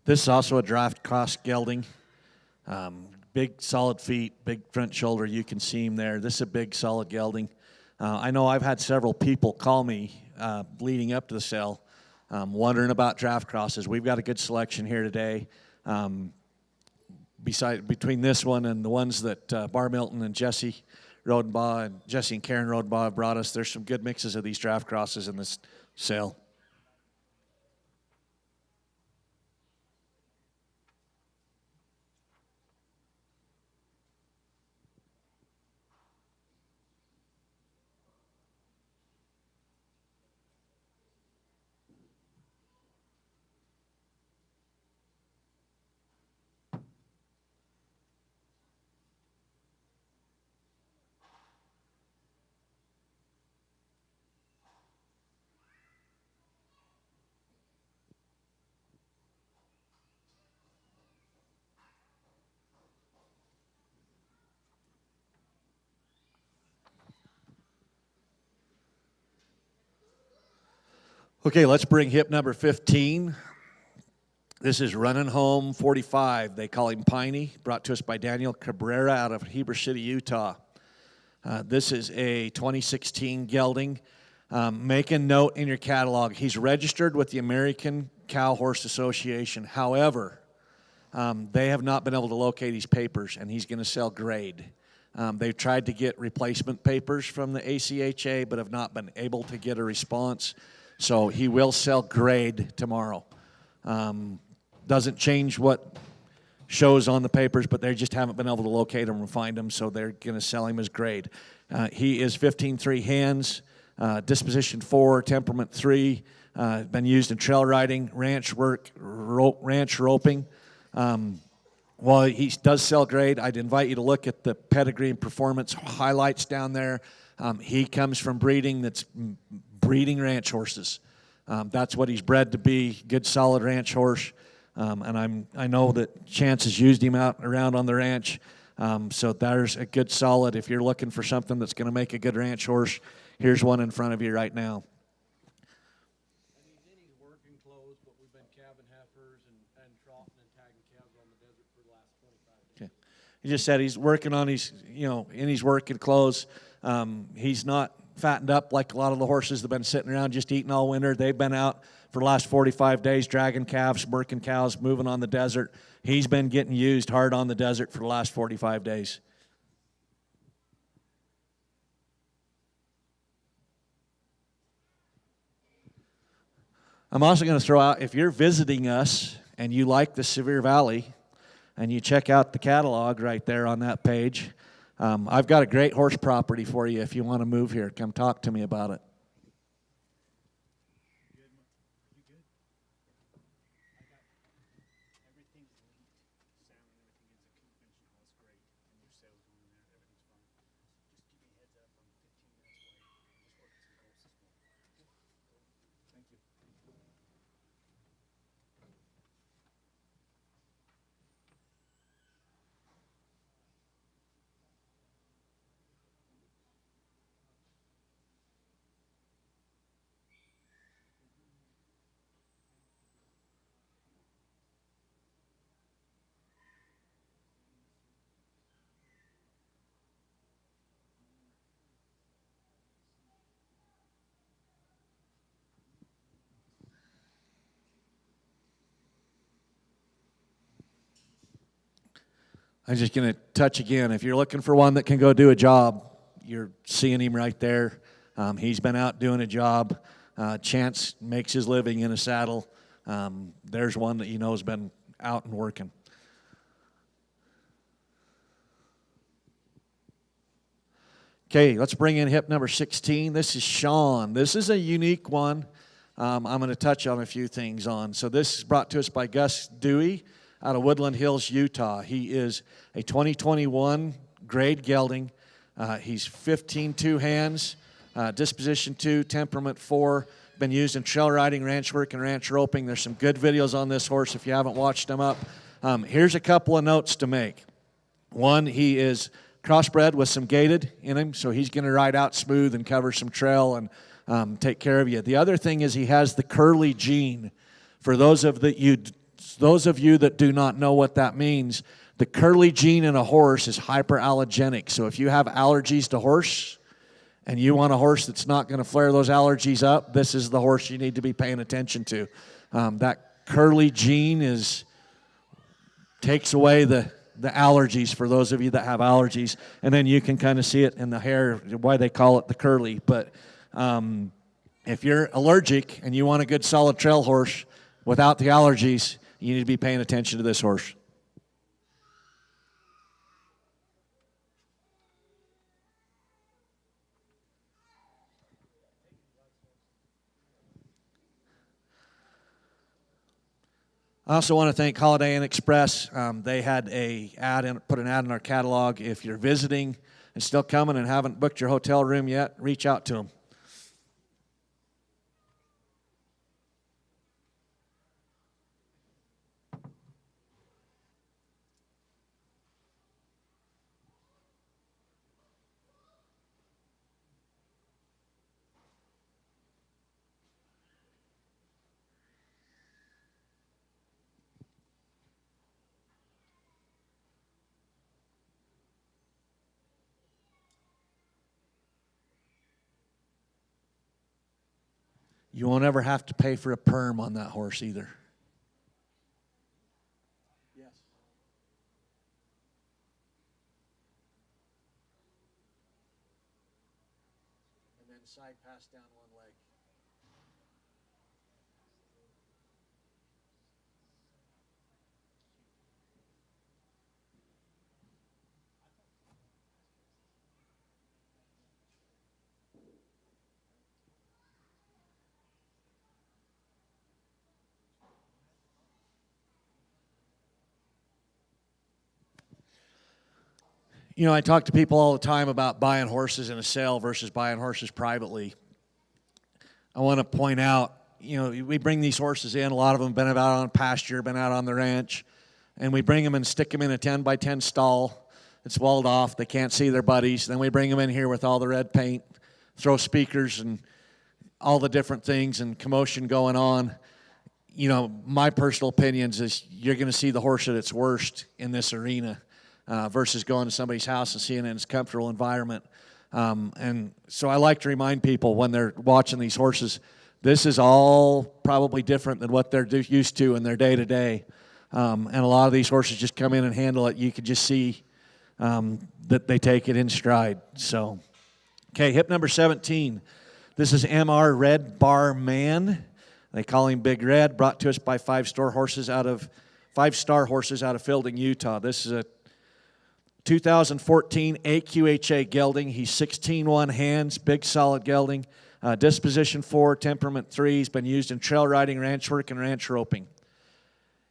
This is also a draft cross gelding. Big solid feet, big front shoulder. You can see him there. This is a big solid gelding. I know I've had several people call me leading up to the sale, wondering about draft crosses. We've got a good selection here today. Between this one and the ones that Bar Milton and Jesse Rodenbaugh and Jesse and Karen Rodenbaugh have brought us, there's some good mixes of these draft crosses in this sale. Okay, let's bring hip number 15. This is Running Home 45. They call him Piney, brought to us by Daniel Cabrera out of Heber City, Utah. This is a 2016 gelding. Make a note in your catalog. He's registered with the American Cow Horse Association. However, they have not been able to locate his papers, and he's going to sell grade. They've tried to get replacement papers from the ACHA, but have not been able to get a response. So he will sell grade tomorrow. Doesn't change what shows on the papers, but they just haven't been able to locate him and find him, so they're going to sell him as grade. He is 15-3 hands, disposition 4, temperament 3, been used in trail riding, ranch work, ranch roping. While he does sell grade, I'd invite you to look at the pedigree and performance highlights down there. He comes from breeding that's breeding ranch horses. That's what he's bred to be, good solid ranch horse. And I know that Chance has used him out around on the ranch. So there's a good solid. If you're looking for something that's going to make a good ranch horse, here's one in front of you right now. And he's in his working clothes, but we've been calving heifers and troughing and tagging calves on the desert for the last 25 days. Okay. He just said he's working on his, in his working clothes. He's not fattened up like a lot of the horses that have been sitting around just eating all winter. They've been out for the last 45 days dragging calves, working cows, moving on the desert. He's been getting used hard on the desert for the last 45 days. I'm also going to throw out, if you're visiting us and you like the Sevier Valley, and you check out the catalog right there on that page. I've got a great horse property for you if you want to move here. Come talk to me about it. I'm just going to touch again. If you're looking for one that can go do a job, you're seeing him right there. He's been out doing a job. Chance makes his living in a saddle. There's one that you know has been out and working. Okay, let's bring in hip number 16. This is Shawn. This is a unique one. I'm going to touch on a few things on. So this is brought to us by Gus Dewey out of Woodland Hills, Utah. He is a 2021 grade gelding. He's 15 two hands, disposition 2, temperament 4. Been used in trail riding, ranch work, and ranch roping. There's some good videos on this horse if you haven't watched them up. Here's a couple of notes to make. One, he is crossbred with some gaited in him, so he's going to ride out smooth and cover some trail and take care of you. The other thing is he has the curly gene. For those of you that do not know what that means, the curly gene in a horse is hyperallergenic. So if you have allergies to horse and you want a horse that's not going to flare those allergies up, this is the horse you need to be paying attention to. That curly gene takes away the allergies for those of you that have allergies. And then you can kind of see it in the hair, why they call it the curly. But if you're allergic and you want a good solid trail horse without the allergies, you need to be paying attention to this horse. I also want to thank Holiday Inn Express. They had put an ad in our catalog. If you're visiting and still coming and haven't booked your hotel room yet, reach out to them. You won't ever have to pay for a perm on that horse either. Yes. And then side pass down one leg. You know, I talk to people all the time about buying horses in a sale versus buying horses privately. I want to point out, you know, we bring these horses in. A lot of them have been out on pasture, been out on the ranch, and we bring them and stick them in a 10-by-10 stall. It's walled off. They can't see their buddies. Then we bring them in here with all the red paint, throw speakers and all the different things and commotion going on. You know, my personal opinions is you're going to see the horse at its worst in this arena. Versus going to somebody's house and seeing it in its comfortable environment. And so I like to remind people when they're watching these horses, this is all probably different than what they're used to in their day-to-day. And a lot of these horses just come in and handle it. You can just see that they take it in stride. So, okay, hip number 17. This is MR Red Bar Man. They call him Big Red, brought to us by 5 Store Horses out of 5-star horses out of Fielding, Utah. This is a 2014 AQHA gelding. He's 16-1 hands, big solid gelding. Disposition 4, temperament 3. He's been used in trail riding, ranch work, and ranch roping.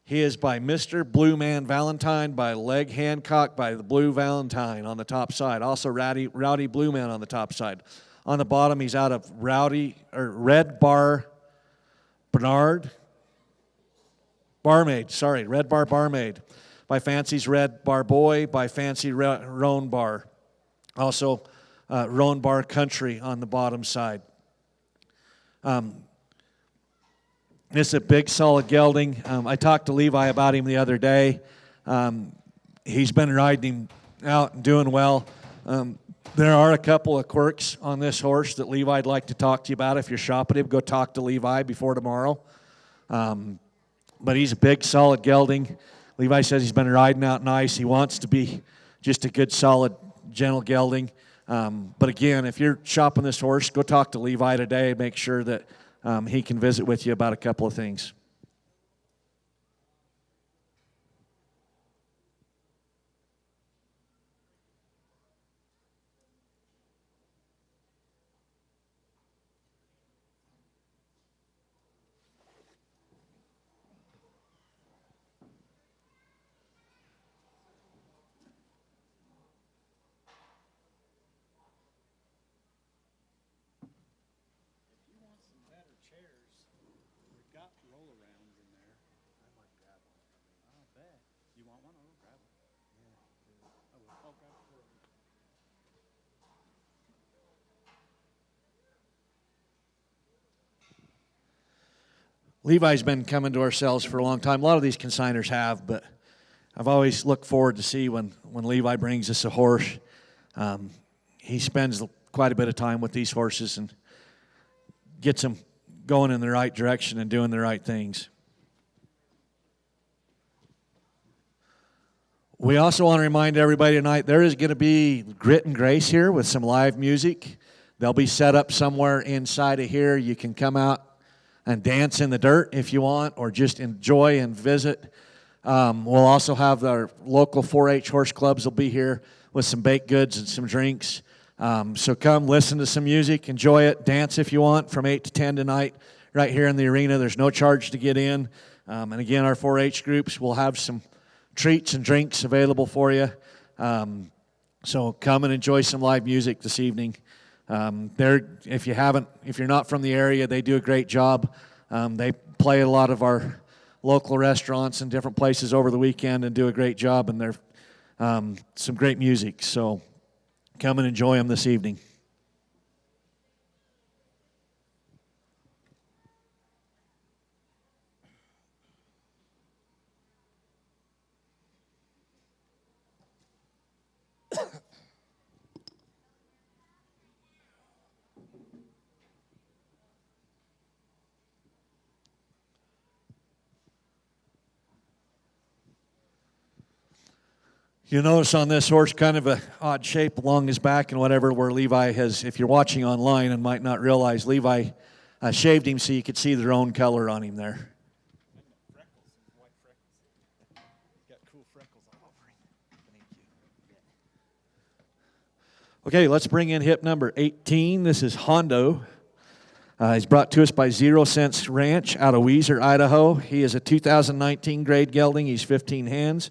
He is by Mr. Blue Man Valentine, by Leg Hancock, by the Blue Valentine on the top side. Also Rowdy Blue Man on the top side. On the bottom, he's out of Red Bar Barmaid, Red Bar Barmaid. By Fancy's Red Bar Boy, by Fancy Roan Bar. Also Roan Bar Country on the bottom side. This is a big, solid gelding. I talked to Levi about him the other day. He's been riding him out and doing well. There are a couple of quirks on this horse that Levi'd like to talk to you about. If you're shopping him, go talk to Levi before tomorrow. But he's a big, solid gelding. Levi says he's been riding out nice. He wants to be just a good, solid, gentle gelding. But again, if you're shopping this horse, go talk to Levi today and make sure that he can visit with you about a couple of things. Levi's been coming to our sales for a long time. A lot of these consigners have, but I've always looked forward to see when Levi brings us a horse. He spends quite a bit of time with these horses and gets them going in the right direction and doing the right things. We also want to remind everybody tonight there is going to be Grit and Grace here with some live music. They'll be set up somewhere inside of here. You can come out and dance in the dirt if you want, or just enjoy and visit. We'll also have our local 4-H horse clubs will be here with some baked goods and some drinks. So come listen to some music, enjoy it, dance if you want from 8 to 10 tonight right here in the arena. There's no charge to get in. And again, our 4-H groups will have some treats and drinks available for you. So come and enjoy some live music this evening. If you're not from the area, they do a great job. They play a lot of our local restaurants and different places over the weekend and do a great job, and they're some great music. So come and enjoy them this evening. You notice on this horse kind of an odd shape along his back and whatever, where Levi has, if you're watching online and might not realize, Levi shaved him so you could see their own color on him there. Freckles, white freckles. Got cool freckles all over him. Thank you. Okay, let's bring in hip number 18. This is Hondao. He's brought to us by 0 Cents Ranch out of Weiser, Idaho. He is a 2019 grade gelding. He's 15 hands.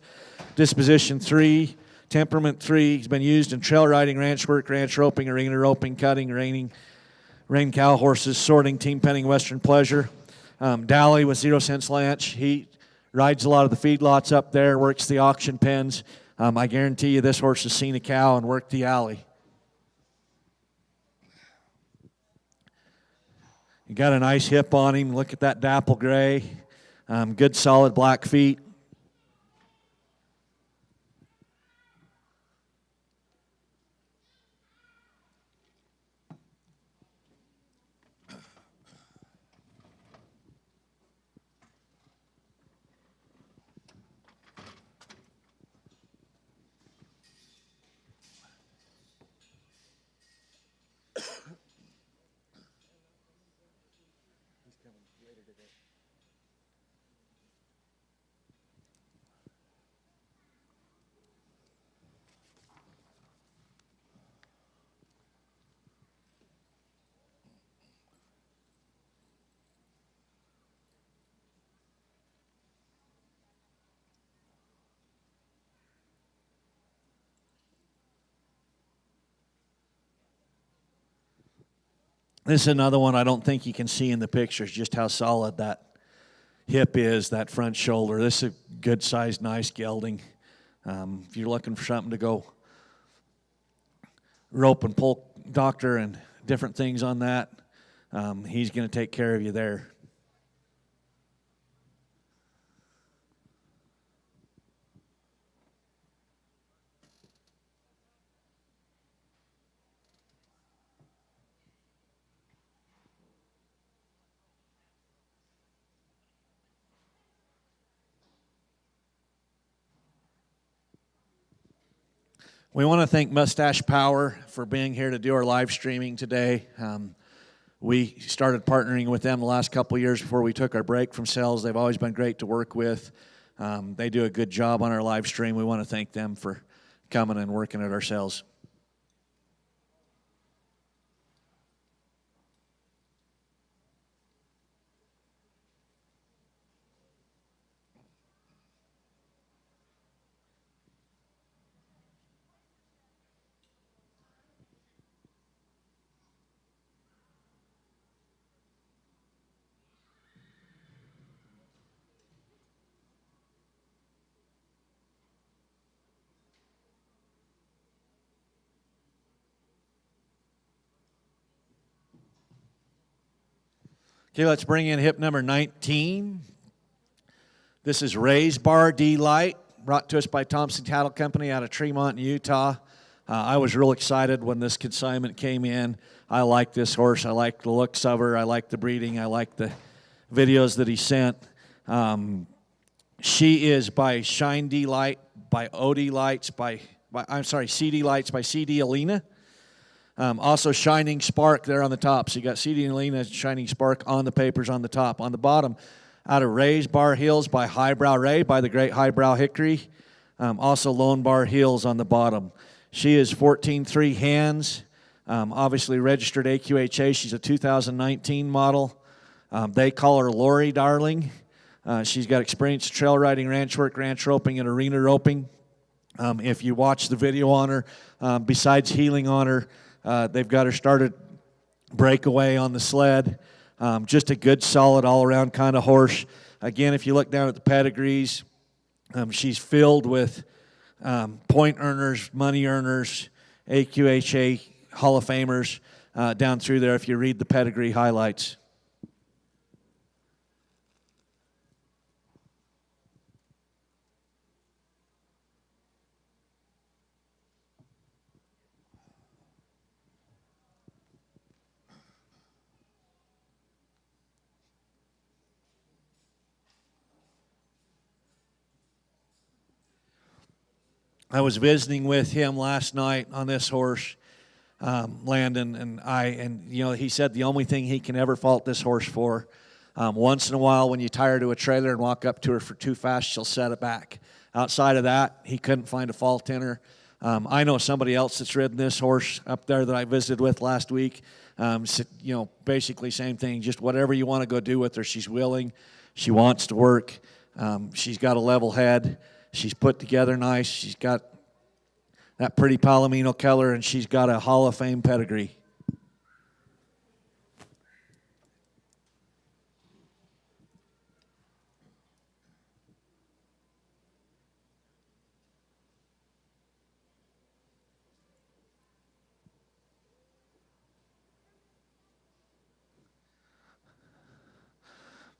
Disposition 3, temperament 3. He's been used in trail riding, ranch work, ranch roping, arena roping, cutting, rein cow horses, sorting, team penning, western pleasure. Dally with 0 Cents Ranch. He rides a lot of the feedlots up there, works the auction pens. I guarantee you this horse has seen a cow and worked the alley. You got a nice hip on him. Look at that dapple gray. Good solid black feet. This is another one I don't think you can see in the pictures just how solid that hip is, that front shoulder. This is a good sized, nice gelding. If you're looking for something to go rope and pull doctor and different things on that, he's going to take care of you there. We want to thank Mustache Power for being here to do our live streaming today. We started partnering with them the last couple of years before we took our break from sales. They've always been great to work with. They do a good job on our live stream. We want to thank them for coming and working at our sales. Okay, let's bring in hip number 19. This is Ray's Bar D-Light, brought to us by Thompson Cattle Company out of Tremont, Utah. I was real excited when this consignment came in. I like this horse. I like the looks of her. I like the breeding. I like the videos that he sent. She is by Shine D-Light, by OD Lights, CD Lights by CD Alina. Also Shining Spark there on the top. So you got CD and Alina, Shining Spark on the papers on the top. On the bottom, out of Ray's Bar Heels by Highbrow Ray, by the great Highbrow Hickory. Also Lone Bar Heels on the bottom. She is 14.3 hands, obviously registered AQHA. She's a 2019 model. They call her Lori Darling. She's got experience trail riding, ranch work, ranch roping, and arena roping. If you watch the video on her, besides heeling on her, they've got her started breakaway on the sled. Just a good, solid, all-around kind of horse. Again, if you look down at the pedigrees, she's filled with point earners, money earners, AQHA Hall of Famers down through there if you read the pedigree highlights. I was visiting with him last night on this horse, Landon, and you know, he said the only thing he can ever fault this horse for, once in a while when you tie her to a trailer and walk up to her for too fast, she'll set it back. Outside of that, he couldn't find a fault in her. I know somebody else that's ridden this horse up there that I visited with last week. You know, basically same thing, just whatever you want to go do with her, she's willing. She wants to work. She's got a level head. She's put together nice. She's got that pretty Palomino color, and she's got a Hall of Fame pedigree.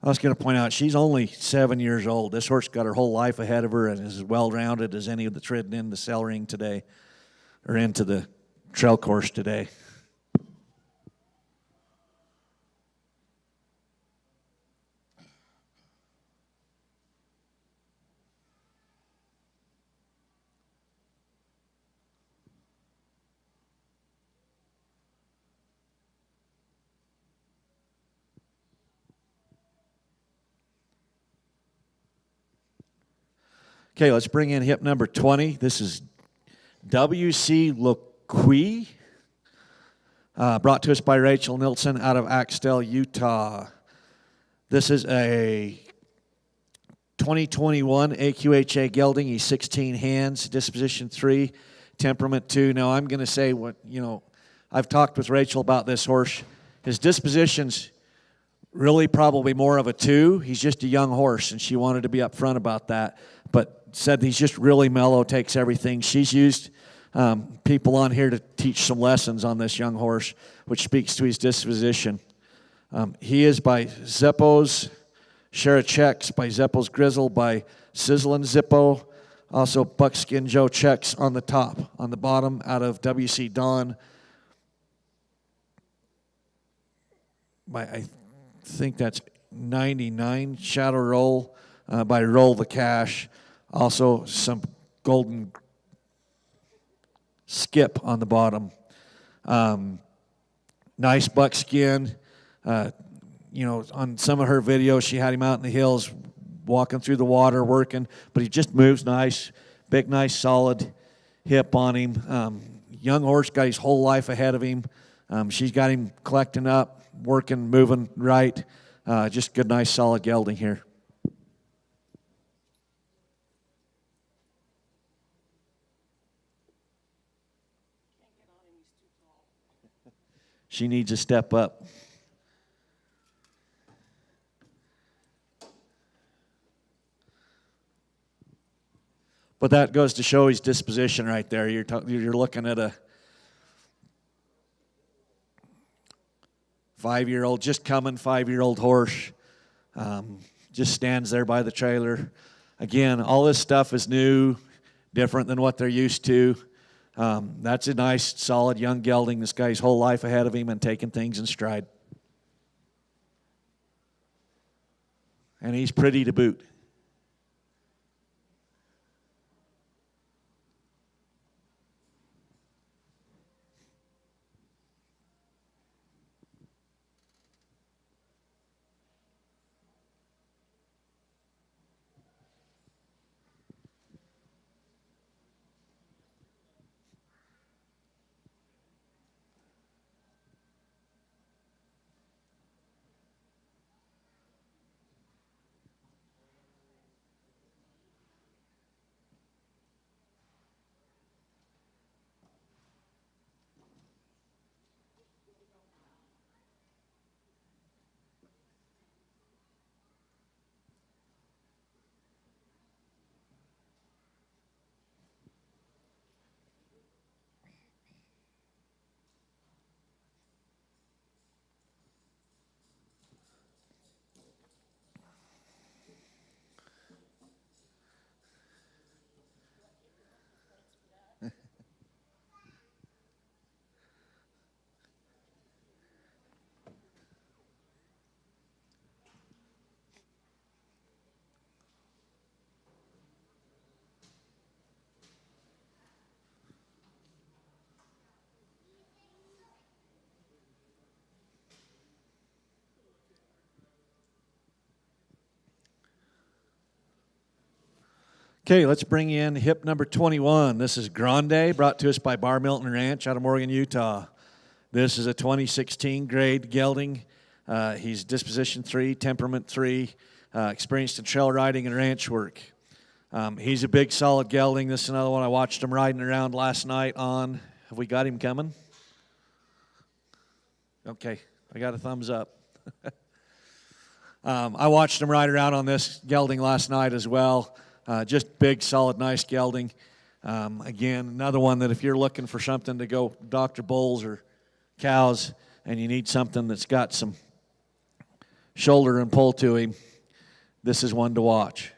I was going to point out, she's only 7 years old. This horse got her whole life ahead of her and is as well-rounded as any that's ridden in the cell ring today or into the trail course today. Okay, let's bring in hip number 20. This is W.C. Lqui, brought to us by Rachel Nilsson out of Axtell, Utah. This is a 2021 AQHA gelding. He's 16 hands, disposition 3, temperament 2. Now, I'm going to say what, you know, I've talked with Rachel about this horse. his disposition's really probably more of a 2. He's just a young horse, and she wanted to be upfront about that, but said he's just really mellow, takes everything. She's used people on here to teach some lessons on this young horse, which speaks to his disposition. He is by Zeppo's Share a Checks, by Zeppo's Grizzle, by Sizzlin' Zippo, also Buckskin Joe Checks on the top. On the bottom, out of WC Dawn, by I think that's 99, Shadow Roll, by Roll the Cash. Also some golden skip on the bottom. Nice buckskin. You know, on some of her videos, she had him out in the hills, walking through the water, working, but he just moves nice, big, nice, solid hip on him. Young horse, got his whole life ahead of him. She's got him collecting up, working, moving right. Just good, nice, solid gelding here. She needs to step up. But that goes to show his disposition right there. You're looking at a 5-year-old, just coming 5-year-old horse. Just stands there by the trailer. Again, all this stuff is new, different than what they're used to. That's a nice, solid young gelding. This guy's whole life ahead of him and taking things in stride. And he's pretty to boot. Okay, let's bring in hip number 21. This is Grande, brought to us by Bar Milton Ranch out of Morgan, Utah. This is a 2016 grade gelding. He's disposition 3, temperament 3, experienced in trail riding and ranch work. He's a big, solid gelding. This is another one I watched him riding around last night on. Have we got him coming? Okay, I got a thumbs up. I watched him ride around on this gelding last night as well. Just big, solid, nice gelding. Again, another one that if you're looking for something to go doctor bulls or cows and you need something that's got some shoulder and pull to him, this is one to watch.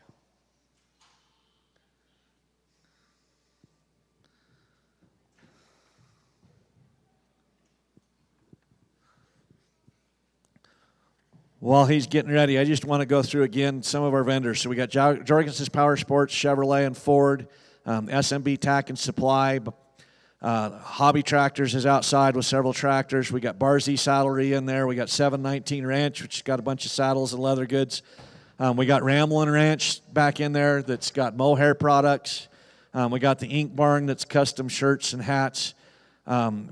While he's getting ready, I just want to go through again some of our vendors. So we got Jorgensen's Power Sports, Chevrolet and Ford, SMB Tack and Supply, Hobby Tractors is outside with several tractors. We got Bargie Saddlery in there. We got 719 Ranch, which has got a bunch of saddles and leather goods. We got Ramblin' Ranch back in there that's got mohair products. We got the Ink Barn that's custom shirts and hats.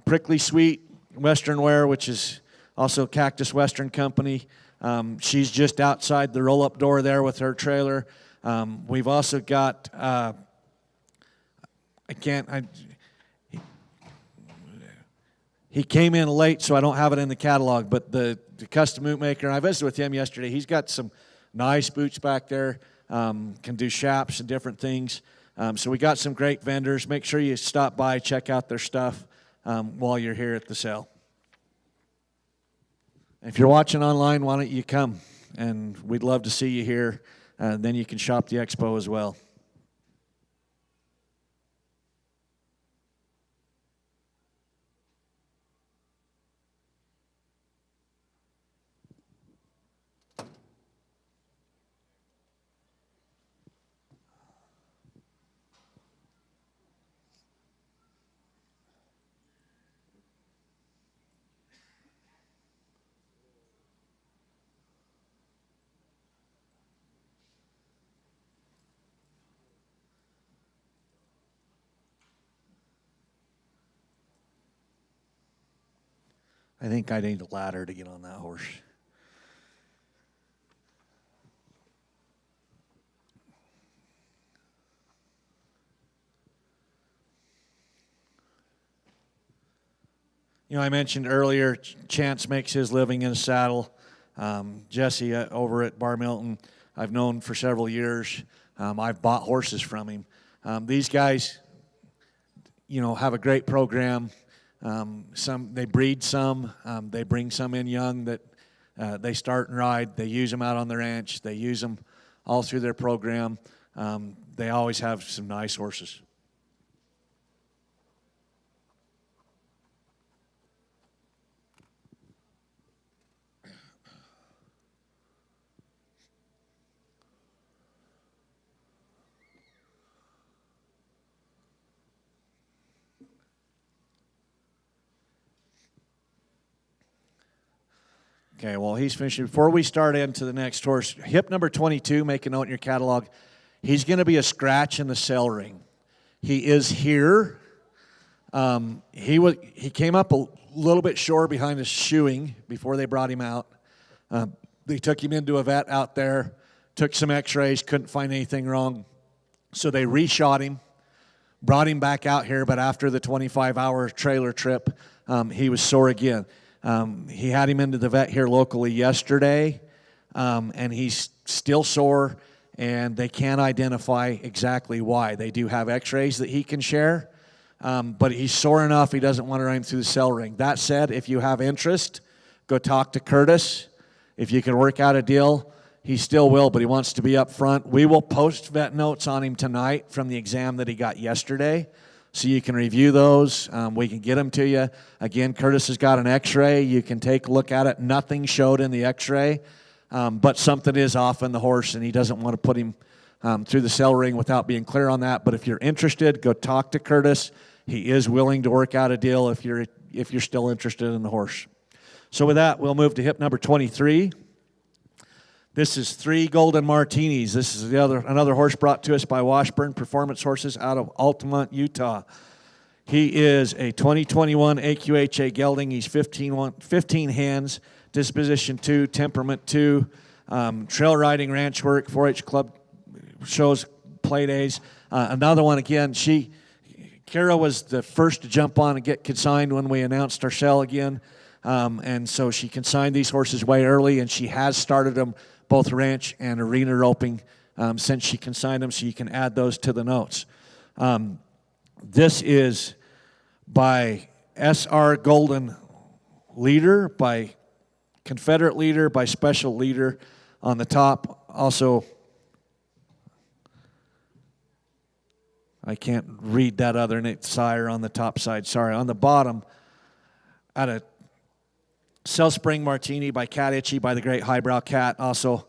Prickly Sweet Western Wear, which is also Cactus Western Company. She's just outside the roll-up door there with her trailer. We've also got, he came in late, so I don't have it in the catalog, but the custom boot maker, I visited with him yesterday. He's got some nice boots back there, can do shaps and different things. So we got some great vendors. Make sure you stop by, check out their stuff while you're here at the sale. If you're watching online, why don't you come? And we'd love to see you here. Then you can shop the expo as well. I think I need a ladder to get on that horse. You know, I mentioned earlier, Chance makes his living in a saddle. Jesse over at Bar Milton, I've known for several years. I've bought horses from him. These guys, you know, have a great program. They breed some. They bring some in young that they start and ride. They use them out on the ranch. They use them all through their program. They always have some nice horses. Okay, well, he's finishing. Before we start into the next horse, hip number 22, make a note in your catalog. He's going to be a scratch in the sell ring. He is here. He came up a little bit short behind his shoeing before they brought him out. They took him into a vet out there, took some x-rays, couldn't find anything wrong. So they reshot him, brought him back out here, but after the 25-hour trailer trip, he was sore again. He had him into the vet here locally yesterday, and he's still sore, and they can't identify exactly why. They do have x-rays that he can share, but he's sore enough he doesn't want to run him through the cell ring. That said, if you have interest, go talk to Curtis. If you can work out a deal, he still will, but he wants to be up front. We will post vet notes on him tonight from the exam that he got yesterday, so you can review those. We can get them to you. Again, Curtis has got an x-ray. You can take a look at it. Nothing showed in the x-ray, but something is off in the horse, and he doesn't want to put him through the cell ring without being clear on that. But if you're interested, go talk to Curtis. He is willing to work out a deal if you're still interested in the horse. So with that, we'll move to hip number 23. This is 3 Golden Martinis. This is another horse brought to us by Washburn Performance Horses out of Altamont, Utah. He is a 2021 AQHA gelding. He's 15 hands, disposition 2, temperament 2, trail riding, ranch work, 4-H club shows, play days. Another one, again, Kara was the first to jump on and get consigned when we announced our sale again. And so she consigned these horses way early, and she has started them both ranch and arena roping since she consigned them, so you can add those to the notes. This is by SR Golden Leader, by Confederate Leader, by Special Leader on the top. Also, I can't read that other sire on the top side, sorry. On the bottom, at a Cell Spring Martini by Cat Itchy by the Great Highbrow Cat. Also,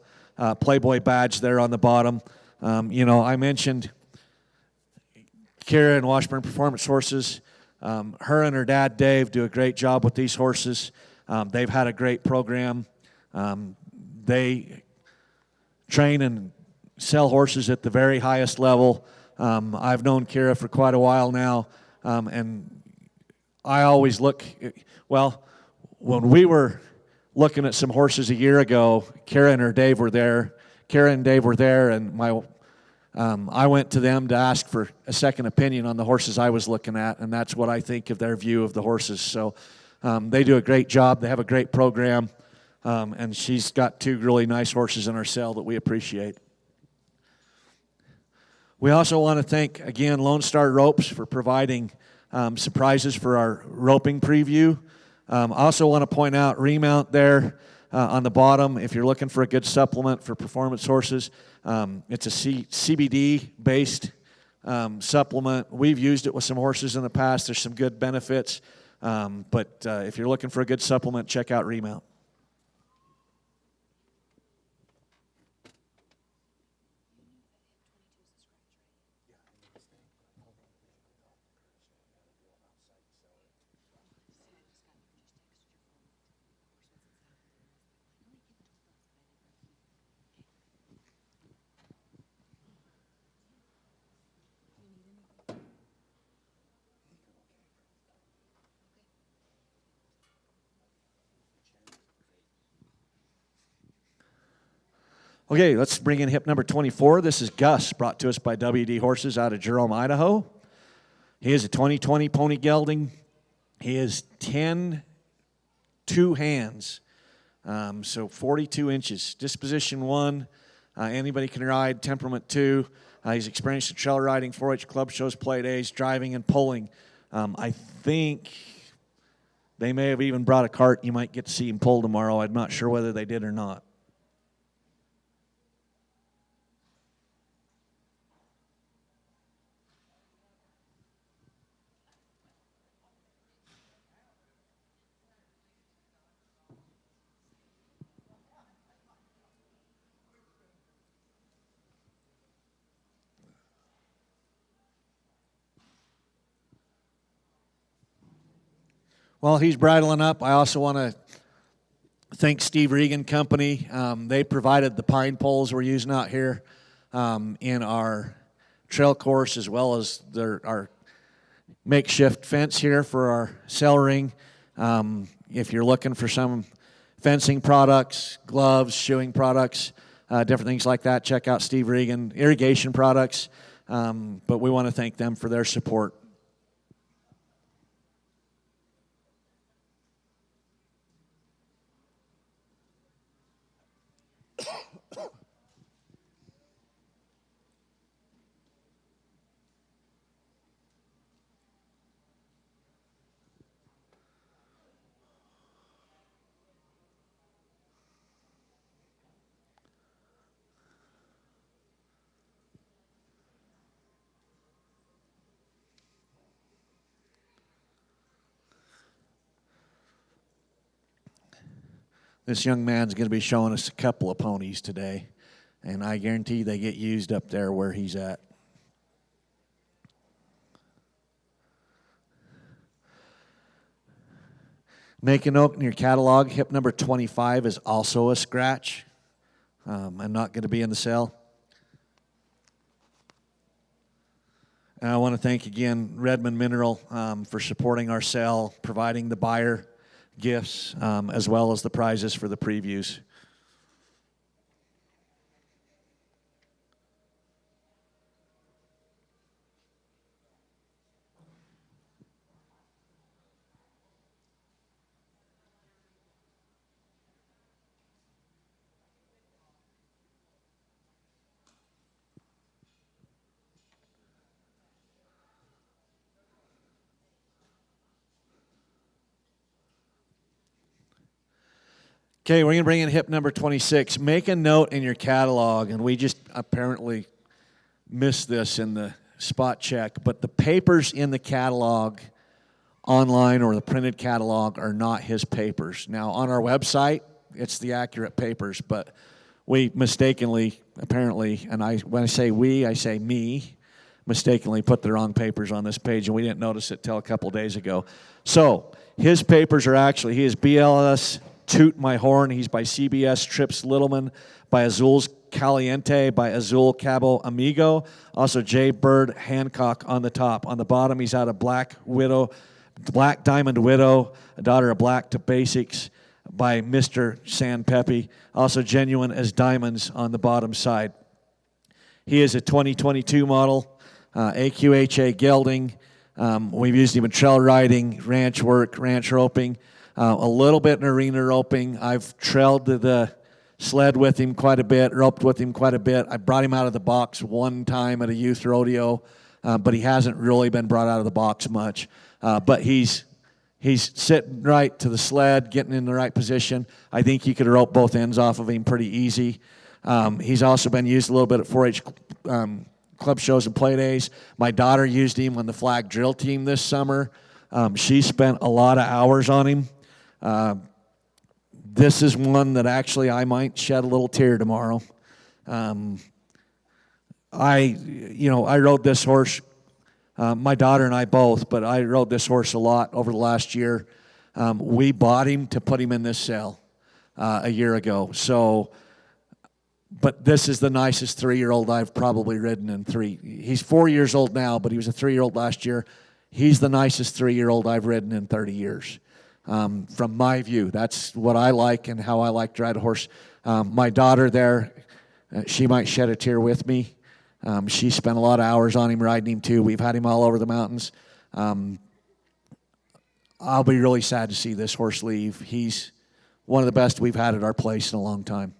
Playboy badge there on the bottom. You know, I mentioned Kara and Washburn Performance Horses. Her and her dad, Dave, do a great job with these horses. They've had a great program. They train and sell horses at the very highest level. I've known Kara for quite a while now, and I always look, well, when we were looking at some horses a year ago, Kara and Dave were there, and I went to them to ask for a second opinion on the horses I was looking at, and that's what I think of their view of the horses. So They do a great job. They have a great program, and she's got 2 really nice horses in our sale that we appreciate. We also want to thank, again, Lone Star Ropes for providing surprises for our roping preview. I also want to point out Remount there on the bottom. If you're looking for a good supplement for performance horses, it's a CBD-based supplement. We've used it with some horses in the past. There's some good benefits. But if you're looking for a good supplement, check out Remount. Okay, let's bring in hip number 24. This is Gus, brought to us by WD Horses out of Jerome, Idaho. He is a 2020 pony gelding. He is 10 2 hands, so 42 inches. Disposition 1, anybody can ride. Temperament 2. He's experienced in trail riding, 4-H club shows, play days, driving, and pulling. I think they may have even brought a cart. You might get to see him pull tomorrow. I'm not sure whether they did or not. While he's bridling up, I also want to thank Steve Regan Company. They provided the pine poles we're using out here in our trail course, as well as our makeshift fence here for our cell ring. If you're looking for some fencing products, gloves, shoeing products, different things like that, check out Steve Regan. Irrigation products, but we want to thank them for their support. This young man's going to be showing us a couple of ponies today, and I guarantee they get used up there where he's at. Make a note in your catalog, hip number 25 is also a scratch. I'm not going to be in the sale. And I want to thank again Redmond Mineral for supporting our sale, providing the buyer gifts, as well as the prizes for the previews. Okay, we're going to bring in hip number 26. Make a note in your catalog, and we just apparently missed this in the spot check, but the papers in the catalog online or the printed catalog are not his papers. Now, on our website, it's the accurate papers, but we mistakenly, apparently, and when I say we, I say me, mistakenly put the wrong papers on this page, and we didn't notice it till a couple days ago. So, his papers are actually, he is BLS Toot My Horn. He's by CBS Trips Littleman, by Azul's Caliente, by Azul Cabo Amigo. Also J. Bird Hancock on the top. On the bottom, he's out of Black Diamond Widow, a daughter of Black to Basics, by Mr. San Pepe. Also Genuine as Diamonds on the bottom side. He is a 2022 model, AQHA gelding. We've used him in trail riding, ranch work, ranch roping, a little bit in arena roping. I've trailed the sled with him quite a bit, roped with him quite a bit. I brought him out of the box one time at a youth rodeo, but he hasn't really been brought out of the box much. But he's sitting right to the sled, getting in the right position. I think you could rope both ends off of him pretty easy. He's also been used a little bit at 4-H club shows and play days. My daughter used him on the flag drill team this summer. She spent a lot of hours on him. This is one that actually I might shed a little tear tomorrow. I rode this horse, my daughter and I both, but I rode this horse a lot over the last year. We bought him to put him in this sale a year ago. So, but this is the nicest 3-year-old I've probably ridden in he's 4 years old now, but he was a 3-year-old last year. He's the nicest 3-year-old I've ridden in 30 years. From my view, that's what I like and how I like to ride a horse. My daughter there, she might shed a tear with me. She spent a lot of hours on him, riding him too. We've had him all over the mountains. I'll be really sad to see this horse leave. He's one of the best we've had at our place in a long time.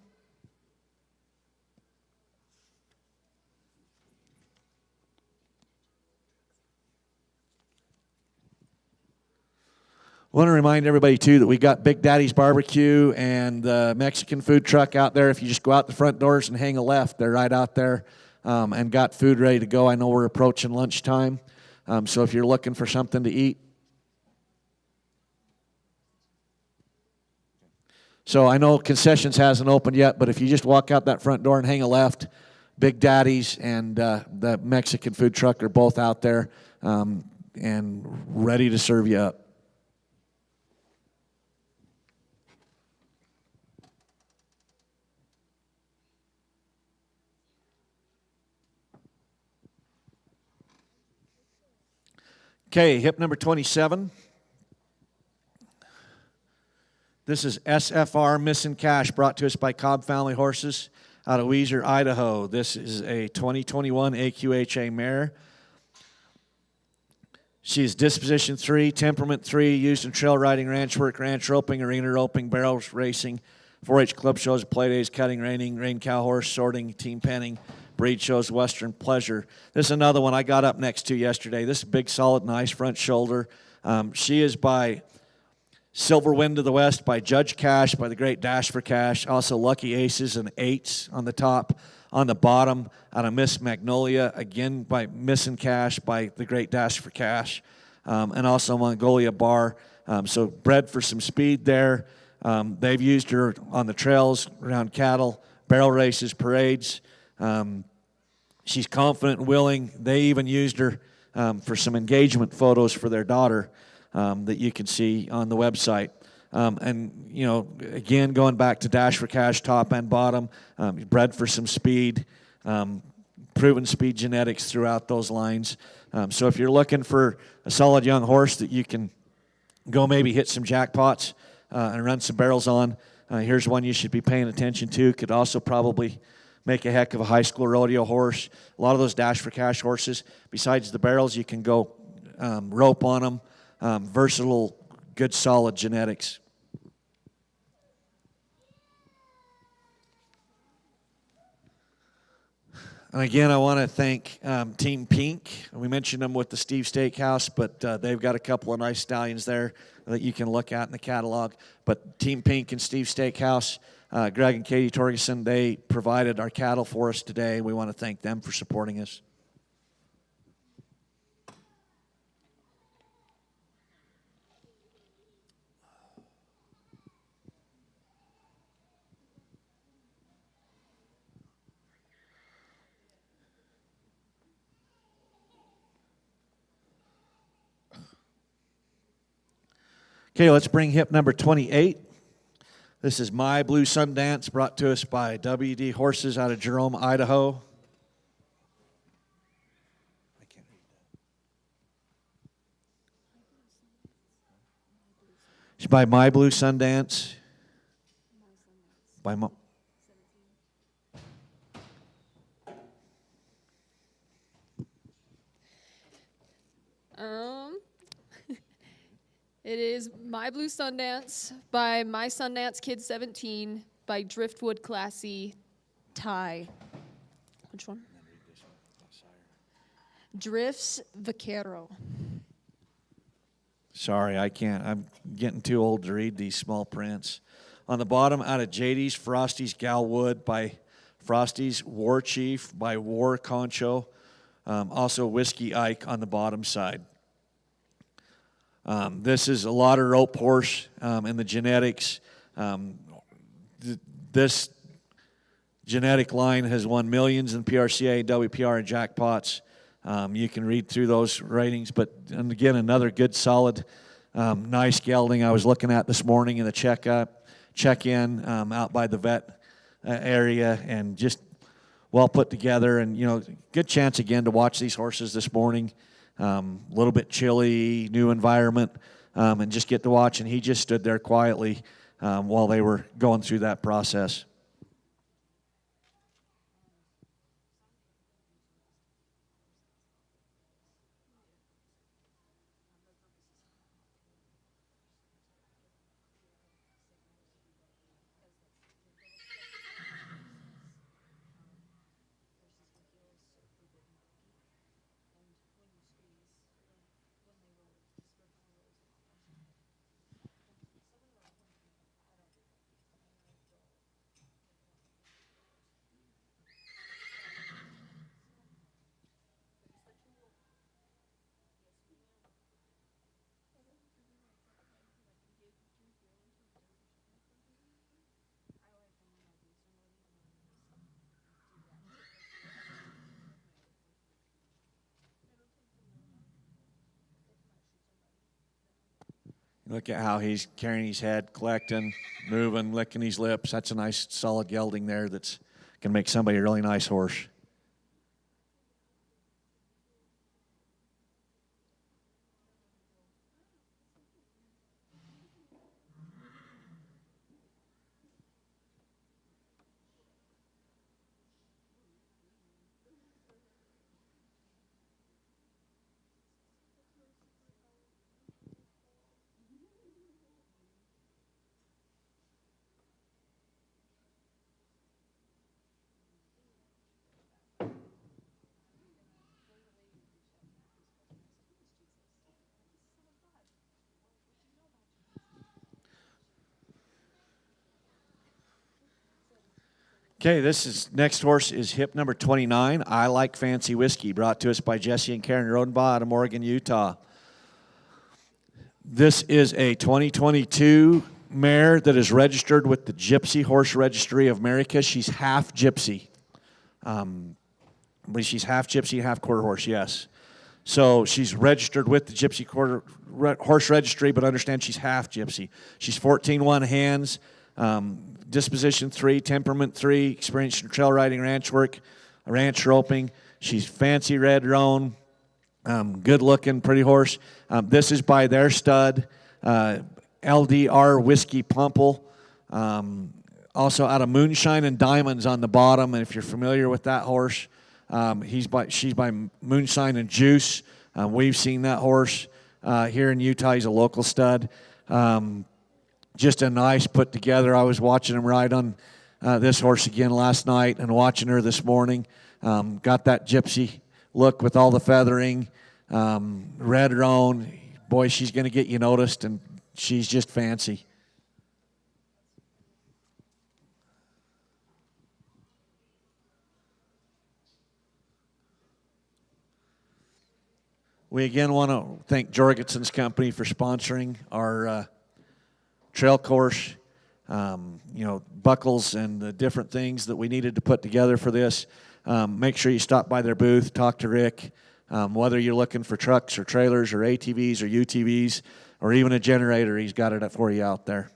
I want to remind everybody, too, that we got Big Daddy's Barbecue and the Mexican food truck out there. If you just go out the front doors and hang a left, they're right out there and got food ready to go. I know we're approaching lunchtime, so if you're looking for something to eat. So I know concessions hasn't opened yet, but if you just walk out that front door and hang a left, Big Daddy's and the Mexican food truck are both out there and ready to serve you up. Okay, hip number 27. This is SFR Missing Cash, brought to us by Cobb Family Horses out of Weiser, Idaho. This is a 2021 AQHA mare. She is disposition 3, temperament 3, used in trail riding, ranch work, ranch roping, arena roping, barrels racing, 4-H club shows, play days, cutting, reining, rein cow horse, sorting, team penning, breed shows, Western pleasure. This is another one I got up next to yesterday. This is big, solid, nice front shoulder. She is by Silver Wind to the West, by Judge Cash, by the Great Dash for Cash. Also Lqui Aces and 8s on the top. On the bottom, out of Miss Magnolia, again by Missing Cash, by the Great Dash for Cash. And also Mongolia Bar. So bred for some speed there. They've used her on the trails, around cattle, barrel races, parades. She's confident and willing. They even used her for some engagement photos for their daughter that you can see on the website. And, you know, again, going back to Dash for Cash, top and bottom, bred for some speed, proven speed genetics throughout those lines. So if you're looking for a solid young horse that you can go maybe hit some jackpots and run some barrels on, here's one you should be paying attention to. Could also probably make a heck of a high school rodeo horse. A lot of those Dash for Cash horses, besides the barrels, you can go rope on them. Versatile, good, solid genetics. And again, I want to thank Team Pink. We mentioned them with the Steve Steakhouse, but they've got a couple of nice stallions there that you can look at in the catalog. But Team Pink and Steve Steakhouse, Greg and Katie Torgerson, they provided our cattle for us today. We want to thank them for supporting us. Okay, let's bring hip number 28. This is My Blue Sundance, brought to us by WD Horses out of Jerome, Idaho. I can't read that. It's by My Blue Sundance. By It is My Blue Sundance by My Sundance Kid 17 by Driftwood Classy Ty. Which one? Drifts Vaquero. Sorry, I can't. I'm getting too old to read these small prints. On the bottom, out of JD's, Frosty's Galwood by Frosty's, War Chief by War Concho. Also Whiskey Ike on the bottom side. This is a lot of rope horse and the genetics. This genetic line has won millions in PRCA, WPR, and jackpots. You can read through those ratings, but and again, another good, solid, nice gelding I was looking at this morning in the check-in out by the vet area, and just well put together. And good chance again to watch these horses this morning. A little bit chilly, new environment, and just get to watch. And he just stood there quietly while they were going through that process. Look at how he's carrying his head, collecting, moving, licking his lips. That's a nice, solid gelding there that's going to make somebody a really nice horse. Okay, next horse is hip number 29, I Like Fancy Whiskey, brought to us by Jesse and Karen Rodenbaugh out of Morgan, Utah. This is a 2022 mare that is registered with the Gypsy Horse Registry of America. She's half gypsy. I believe she's half gypsy, half quarter horse, yes. So she's registered with the Gypsy Horse Registry, but understand she's half gypsy. She's 14-1 hands. Disposition 3, temperament 3, experience in trail riding, ranch work, ranch roping. She's fancy red roan, good looking, pretty horse. This is by their stud, LDR Whiskey Pumple. Also out of Moonshine and Diamonds on the bottom. And if you're familiar with that horse, she's by Moonshine and Juice. We've seen that horse here in Utah. He's a local stud. Just a nice put together. I was watching him ride on this horse again last night and watching her this morning. Got that gypsy look with all the feathering, red roan. Boy, she's going to get you noticed, and she's just fancy. We again want to thank Jorgensen's company for sponsoring our trail course, buckles and the different things that we needed to put together for this. Make sure you stop by their booth, talk to Rick, whether you're looking for trucks or trailers or ATVs or UTVs or even a generator, he's got it for you out there.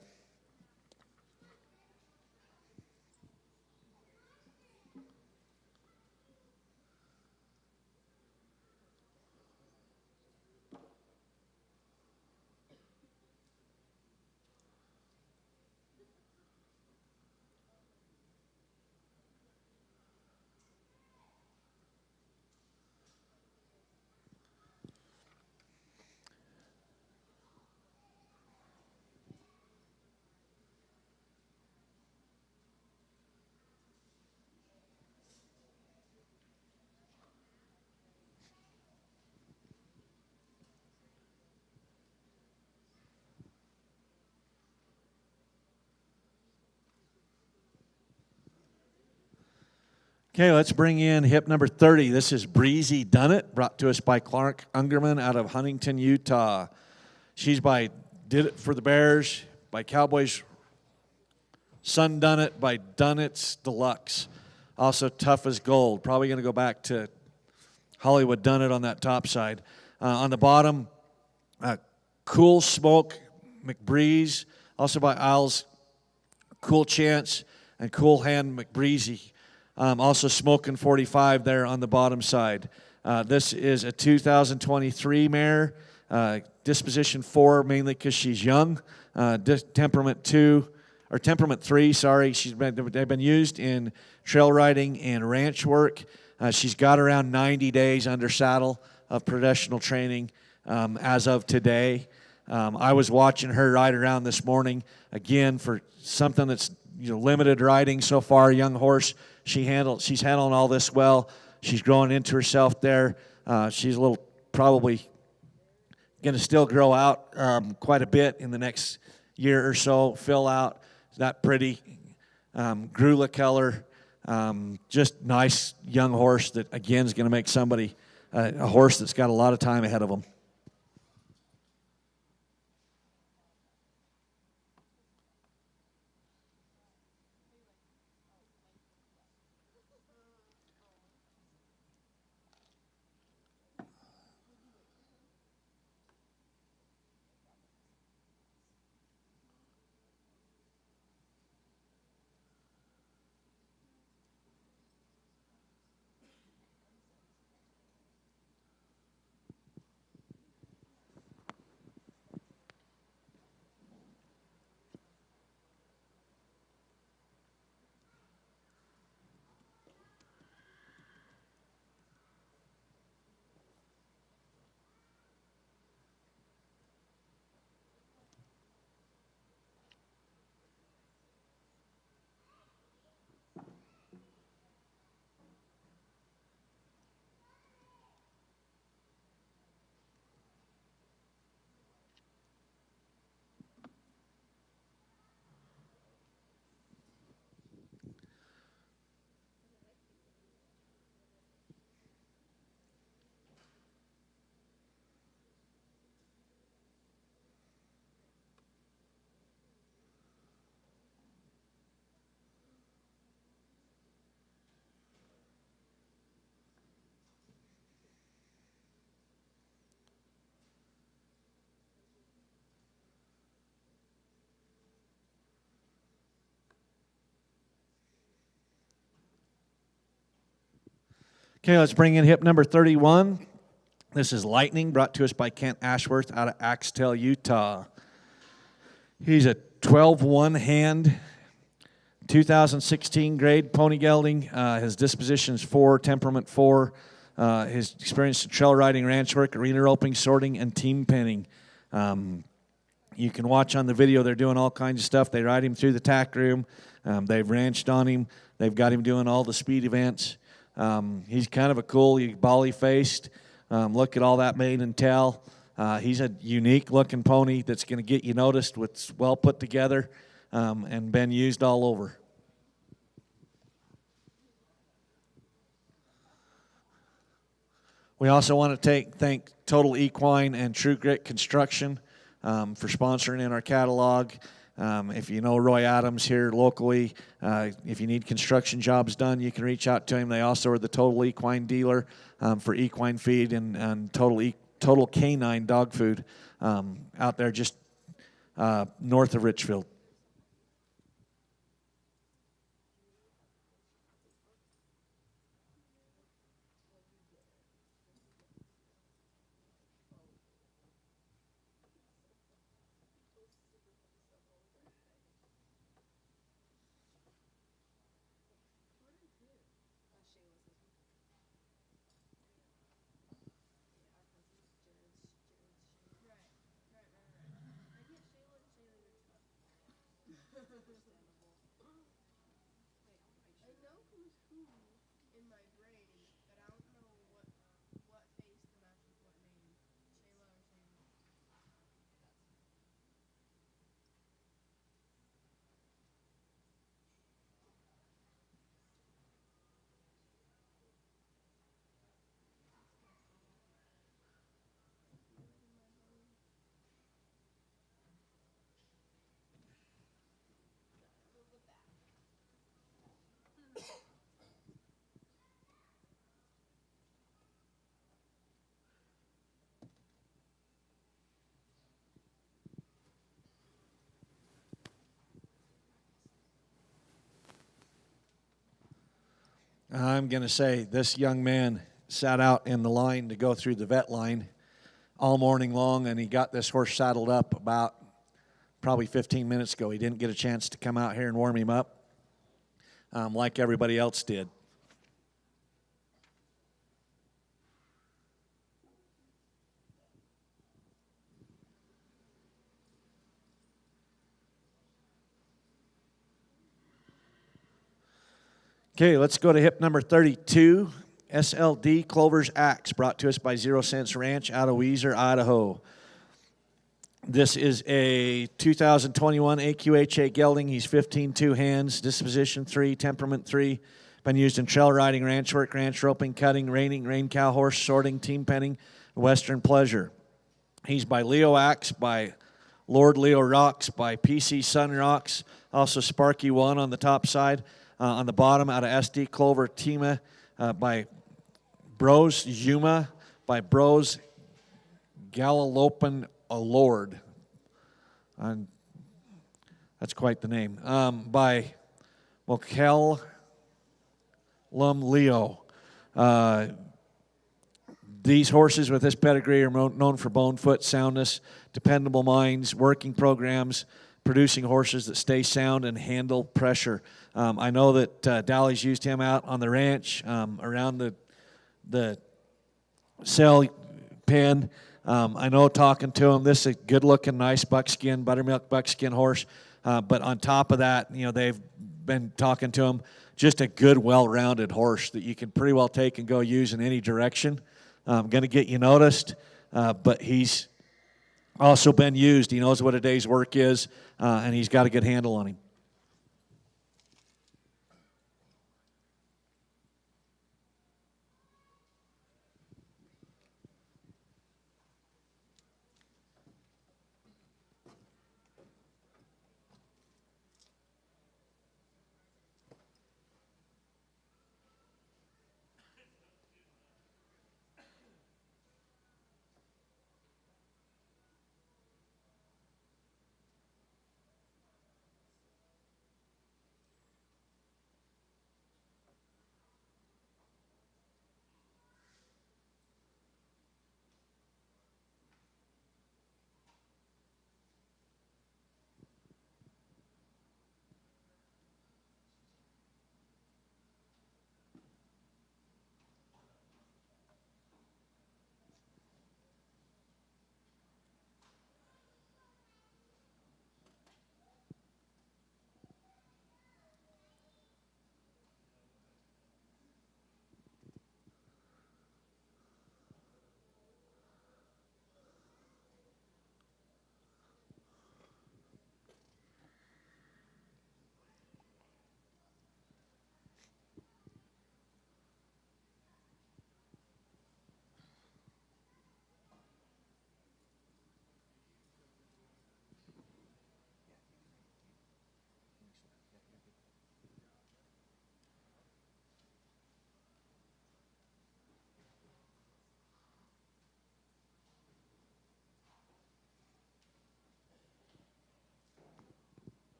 Okay, let's bring in hip number 30. This is Breezy Dun It, brought to us by Clark Ungerman out of Huntington, Utah. She's by Did It for the Bears, by Cowboys Sun Dun It, by Dun It's Deluxe. Also Tough as Gold. Probably going to go back to Hollywood Dun It on that top side. On the bottom, Cool Smoke McBreeze, also by Isles Cool Chance and Cool Hand McBreezy. Also Smoking 45 there on the bottom side. This is a 2023 mare, disposition 4 mainly because she's young. Temperament 3, sorry. They've been used in trail riding and ranch work. She's got around 90 days under saddle of professional training as of today. I was watching her ride around this morning, again, for something that's limited riding so far, young horse. She's handling all this well. She's growing into herself there. She's probably going to still grow out quite a bit in the next year or so, fill out. It's not pretty. Grula color. Just nice young horse that, again, is going to make somebody a horse that's got a lot of time ahead of them. Okay, let's bring in hip number 31. This is Lightning, brought to us by Kent Ashworth out of Axtell, Utah. He's a 12-1 hand, 2016 grade pony gelding. His disposition's 4, temperament 4. His experience in trail riding, ranch work, arena roping, sorting, and team penning. You can watch on the video, they're doing all kinds of stuff. They ride him through the tack room. They've ranched on him. They've got him doing all the speed events. He's kind of a cool, bally-faced. Look at all that mane and tail. He's a unique-looking pony that's going to get you noticed. It's well put together and been used all over. We also want to thank Total Equine and True Grit Construction for sponsoring in our catalog. If you know Roy Adams here locally, if you need construction jobs done, you can reach out to him. They also are the Total Equine dealer for equine feed and total canine dog food out there just north of Richfield. I'm going to say this young man sat out in the line to go through the vet line all morning long, and he got this horse saddled up about probably 15 minutes ago. He didn't get a chance to come out here and warm him up like everybody else did. Okay, let's go to hip number 32, SLD Clover's Axe, brought to us by 0 Cents Ranch out of Weiser, Idaho. This is a 2021 AQHA gelding. He's 15-2 hands, disposition 3, temperament 3. Been used in trail riding, ranch work, ranch roping, cutting, reining, rein cow horse, sorting, team penning, western pleasure. He's by Leo Axe, by Lord Leo Rocks, by PC Sun Rocks, also Sparky Whan on the top side. On the bottom, out of SD Clover Tima, by Bros Yuma, by Bros Galalopan Lord. That's quite the name. By Mokel Lum Leo. These horses with this pedigree are known for bone, foot, soundness, dependable minds, working programs, producing horses that stay sound and handle pressure. I know that Dally's used him out on the ranch around the sale pen. I know talking to him, this is a good-looking, nice buckskin, buttermilk buckskin horse. But on top of that, you know, they've been talking to him, just a good, well-rounded horse that you can pretty well take and go use in any direction. Going to get you noticed, but he's also been used. He knows what a day's work is, and he's got a good handle on him.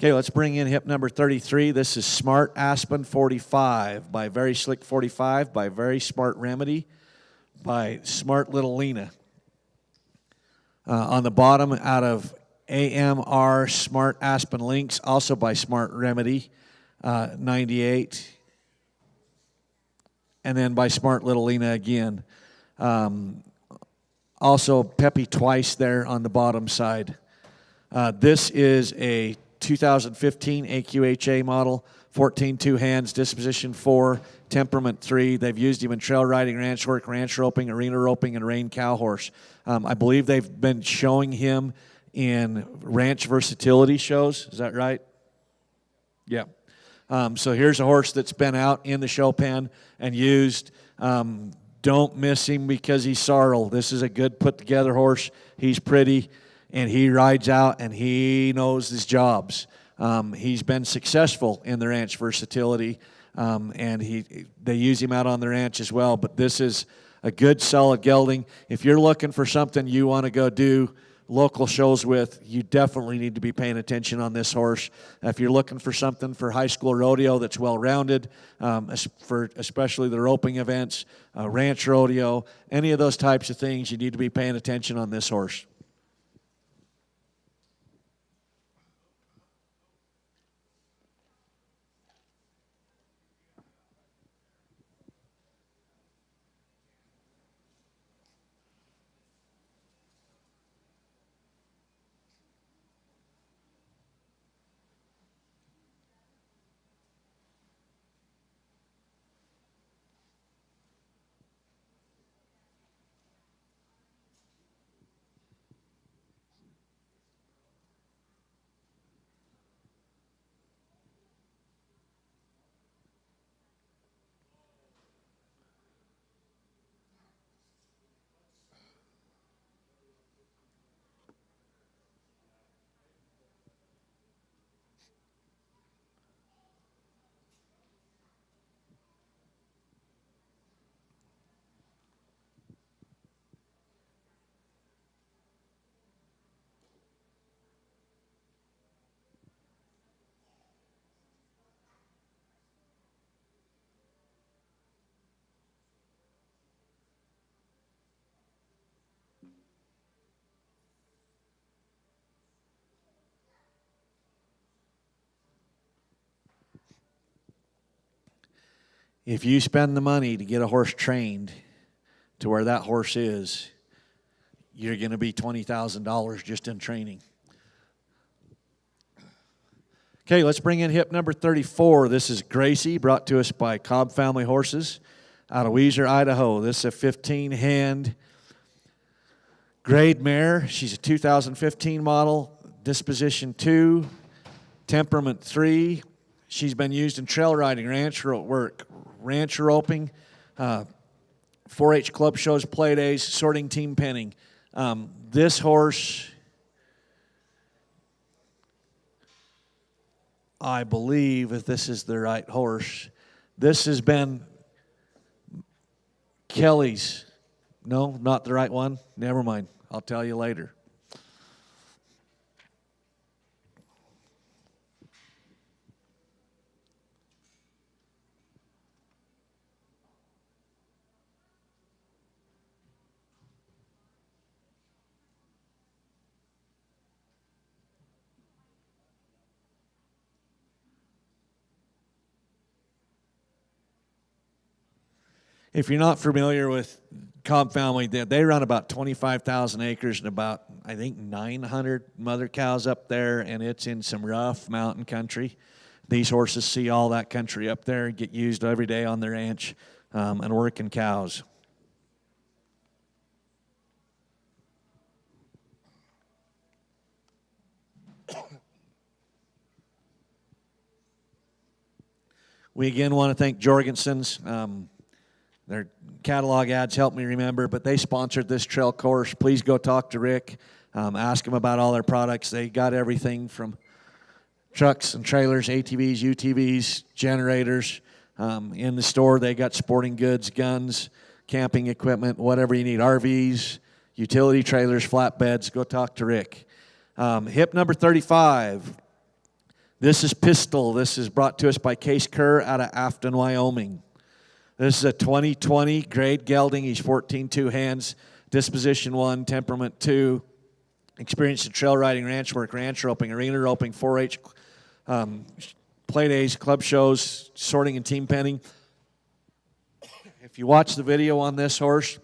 Okay, let's bring in hip number 33. This is Smart Aspen 45 by Very Slick 45 by Very Smart Remedy by Smart Little Lena. On the bottom, out of AMR Smart Aspen Links, also by Smart Remedy, 98. And then by Smart Little Lena again. Also Peppy twice there on the bottom side. This is a 2015 AQHA model, 14-2 hands, disposition 4, temperament 3. They've used him in trail riding, ranch work, ranch roping, arena roping, and rein cow horse. I believe they've been showing him in ranch versatility shows. Is that right? Yeah. So here's a horse that's been out in the show pen and used. Don't miss him because he's sorrel. This is a good put-together horse. He's pretty. and he rides out and he knows his jobs. He's been successful in the ranch versatility, and they use him out on the ranch as well. But this is a good, solid gelding. If you're looking for something you want to go do local shows with, you definitely need to be paying attention on this horse. If you're looking for something for high school rodeo that's well-rounded, for especially the roping events, ranch rodeo, any of those types of things, you need to be paying attention on this horse. If you spend the money to get a horse trained to where that horse is, you're going to be $20,000 just in training. Okay, let's bring in hip number 34. This is Gracie, brought to us by Cobb Family Horses out of Weiser, Idaho. This is a 15-hand grade mare. She's a 2015 model, disposition 2, temperament 3. She's been used in trail riding, ranch work, ranch roping, 4-H club shows, play days, sorting team penning. This horse, I believe, if this is the right horse, this has been Kelly's. No, not the right one? Never mind. I'll tell you later. If you're not familiar with Cobb Family, they run about 25,000 acres and about, I think, 900 mother cows up there, and it's in some rough mountain country. These horses see all that country up there and get used every day on the ranch and working cows. We again want to thank Jorgensen's. Their catalog ads help me remember, but they sponsored this trail course. Please go talk to Rick. Ask him about all their products. They got everything from trucks and trailers, ATVs, UTVs, generators. In the store, they got sporting goods, guns, camping equipment, whatever you need, RVs, utility trailers, flatbeds. Go talk to Rick. Hip number 35. This is Pistol. This is brought to us by Case Kerr out of Afton, Wyoming. This is a 2020 grade gelding. He's 14-2 hands, disposition 1, temperament 2, experience in trail riding, ranch work, ranch roping, arena roping, 4-H play days, club shows, sorting and team penning. If you watch the video on this horse,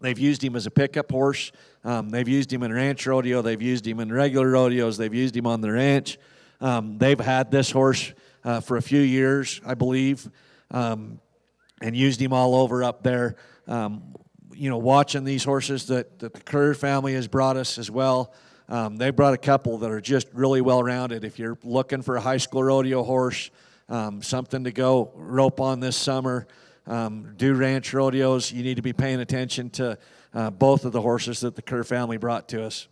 they've used him as a pickup horse. They've used him in ranch rodeo. They've used him in regular rodeos. They've used him on the ranch. They've had this horse for a few years, I believe. And used him all over up there. Watching these horses that the Kerr family has brought us as well. They brought a couple that are just really well-rounded. If you're looking for a high school rodeo horse, something to go rope on this summer, do ranch rodeos, you need to be paying attention to both of the horses that the Kerr family brought to us.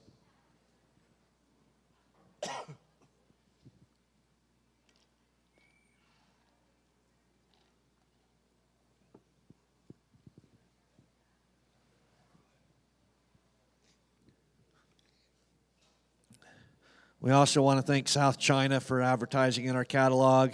We also want to thank South China for advertising in our catalog.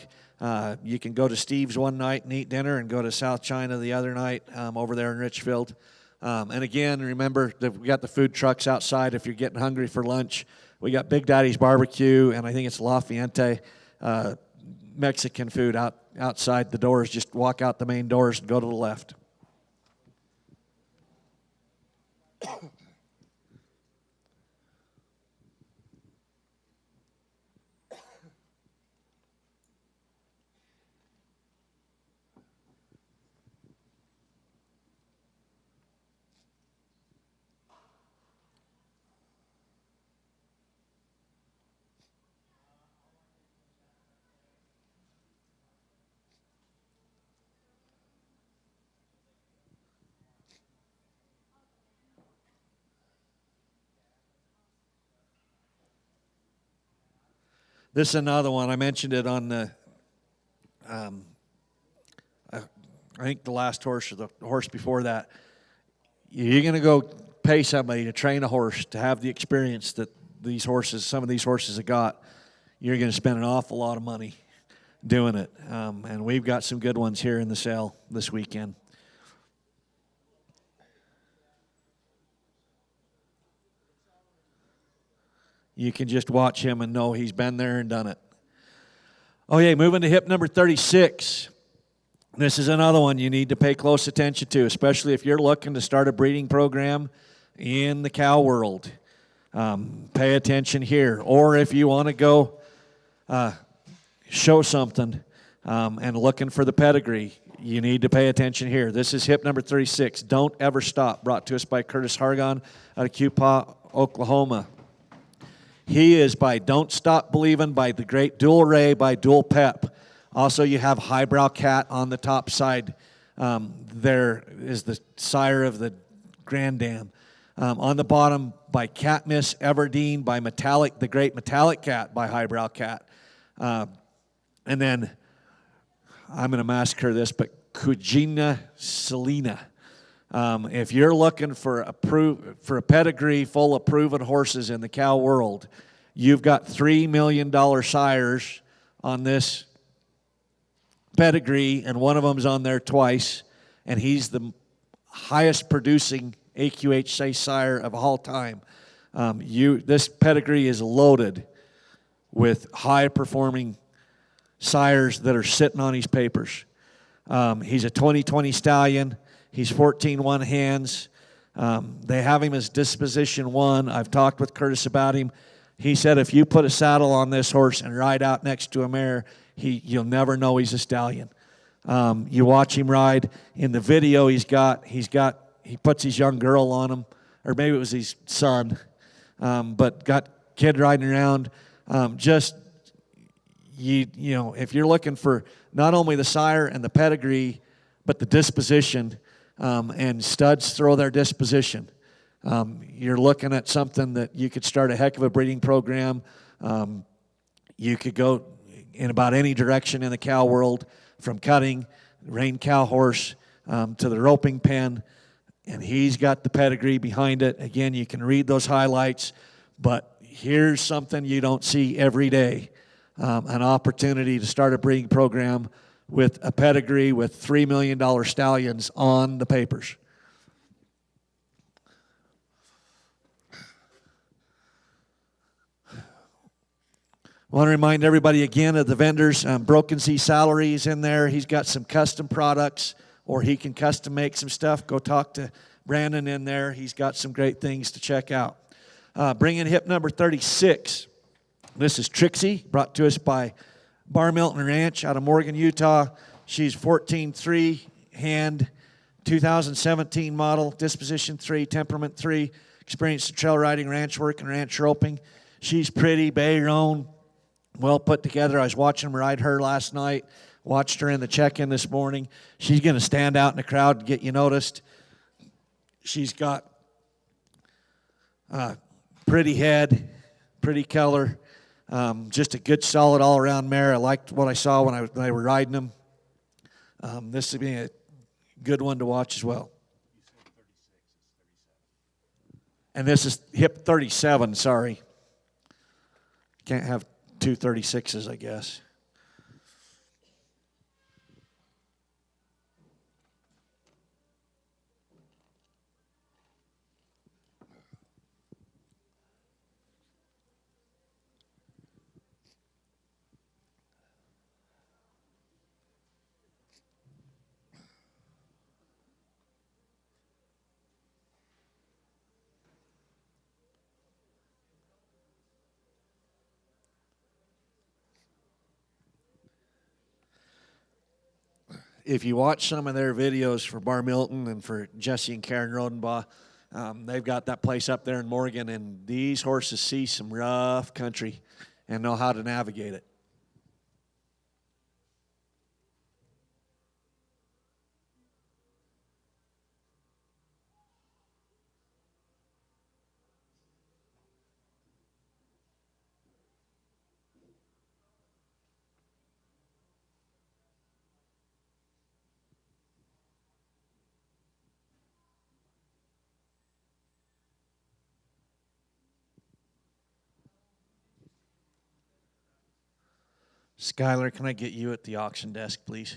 You can go to Steve's one night and eat dinner and go to South China the other night over there in Richfield. And again, remember that we got the food trucks outside if you're getting hungry for lunch. We got Big Daddy's Barbecue, and I think it's La Fuente Mexican food outside the doors. Just walk out the main doors and go to the left. This is another one. I mentioned it on the, I think the last horse or the horse before that. You're going to go pay somebody to train a horse to have the experience that some of these horses have got. You're going to spend an awful lot of money doing it. And we've got some good ones here in the sale this weekend. You can just watch him and know he's been there and done it. Oh, yeah, moving to hip number 36. This is another one you need to pay close attention to, especially if you're looking to start a breeding program in the cow world. Pay attention here. Or if you want to go show something and looking for the pedigree, you need to pay attention here. This is hip number 36. Don't Ever Stop, brought to us by Curtis Hargon out of Cupa, Oklahoma. He is by Don't Stop Believin' by the great Dual Ray by Dual Pep. Also, you have Highbrow Cat on the top side. There is the sire of the Grande. On the bottom by Cat Miss Everdeen by Metallic, the great Metallic Cat by Highbrow Cat. And then, I'm going to massacre this, but Kujina Selena. If you're looking for a pedigree full of proven horses in the cow world, you've got $3 million sires on this pedigree, and one of them's on there twice, and he's the highest producing AQHA sire of all time. This pedigree is loaded with high performing sires that are sitting on his papers. He's a 2020 stallion. He's 14-1 hands. They have him as Disposition 1. I've talked with Curtis about him. He said if you put a saddle on this horse and ride out next to a mare, you'll never know he's a stallion. You watch him ride. In the video he puts his young girl on him, or maybe it was his son, but got kid riding around. If you're looking for not only the sire and the pedigree, but the disposition, and studs throw their disposition. You're looking at something that you could start a heck of a breeding program. You could go in about any direction in the cow world, from cutting, rein cow horse, to the roping pen, and he's got the pedigree behind it. Again, you can read those highlights, but here's something you don't see every day, an opportunity to start a breeding program with a pedigree with $3 million stallions on the papers. I want to remind everybody again of the vendors. Broken Z Salary is in there. He's got some custom products, or he can custom make some stuff. Go talk to Brandon in there. He's got some great things to check out. Bringing hip number 36. This is Trixie, brought to us by Bar Milton Ranch out of Morgan, Utah. She's 14-3 hand, 2017 model, disposition 3, temperament 3, experienced in trail riding, ranch work, and ranch roping. She's pretty, bay roan, well put together. I was watching them ride her last night, watched her in the check-in this morning. She's going to stand out in the crowd and get you noticed. She's got pretty head, pretty color. Just a good, solid all-around mare. I liked what I saw when they were riding them. This would be a good one to watch as well. And this is hip 37, sorry. Can't have two 36s, I guess. If you watch some of their videos for Bar Milton and for Jesse and Karen Rodenbaugh, they've got that place up there in Morgan, and these horses see some rough country and know how to navigate it. Skylar, can I get you at the auction desk, please?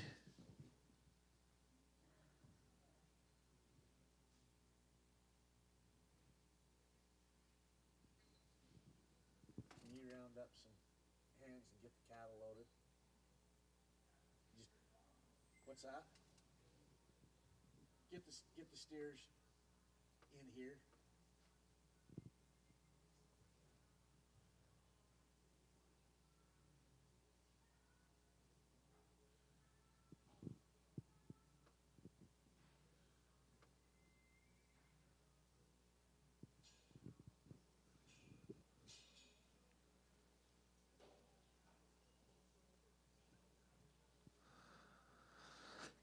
Can you round up some hands and get the cattle loaded? What's that? Get the steers in here.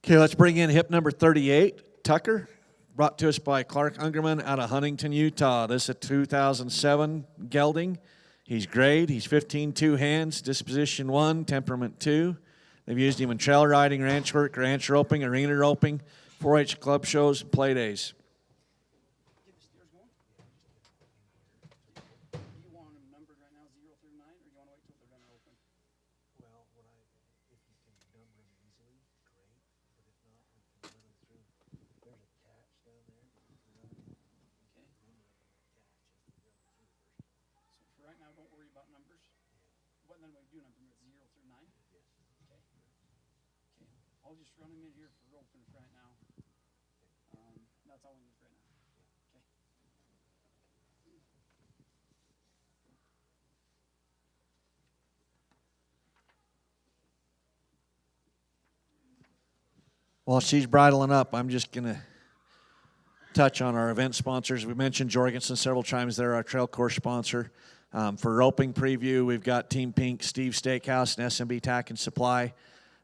Okay, let's bring in hip number 38, Tucker, brought to us by Clark Ungerman out of Huntington, Utah. This is a 2007 gelding. He's grade. He's 15-2 hands, disposition 1, temperament 2. They've used him in trail riding, ranch work, ranch roping, arena roping, 4-H club shows, and play days. I'll just run him in here for roping right now. That's all we need right now. Okay. While she's bridling up, I'm just going to touch on our event sponsors. We mentioned Jorgensen several times. They're our trail course sponsor. For roping preview, we've got Team Pink, Steve Steakhouse, and SMB Tack and Supply.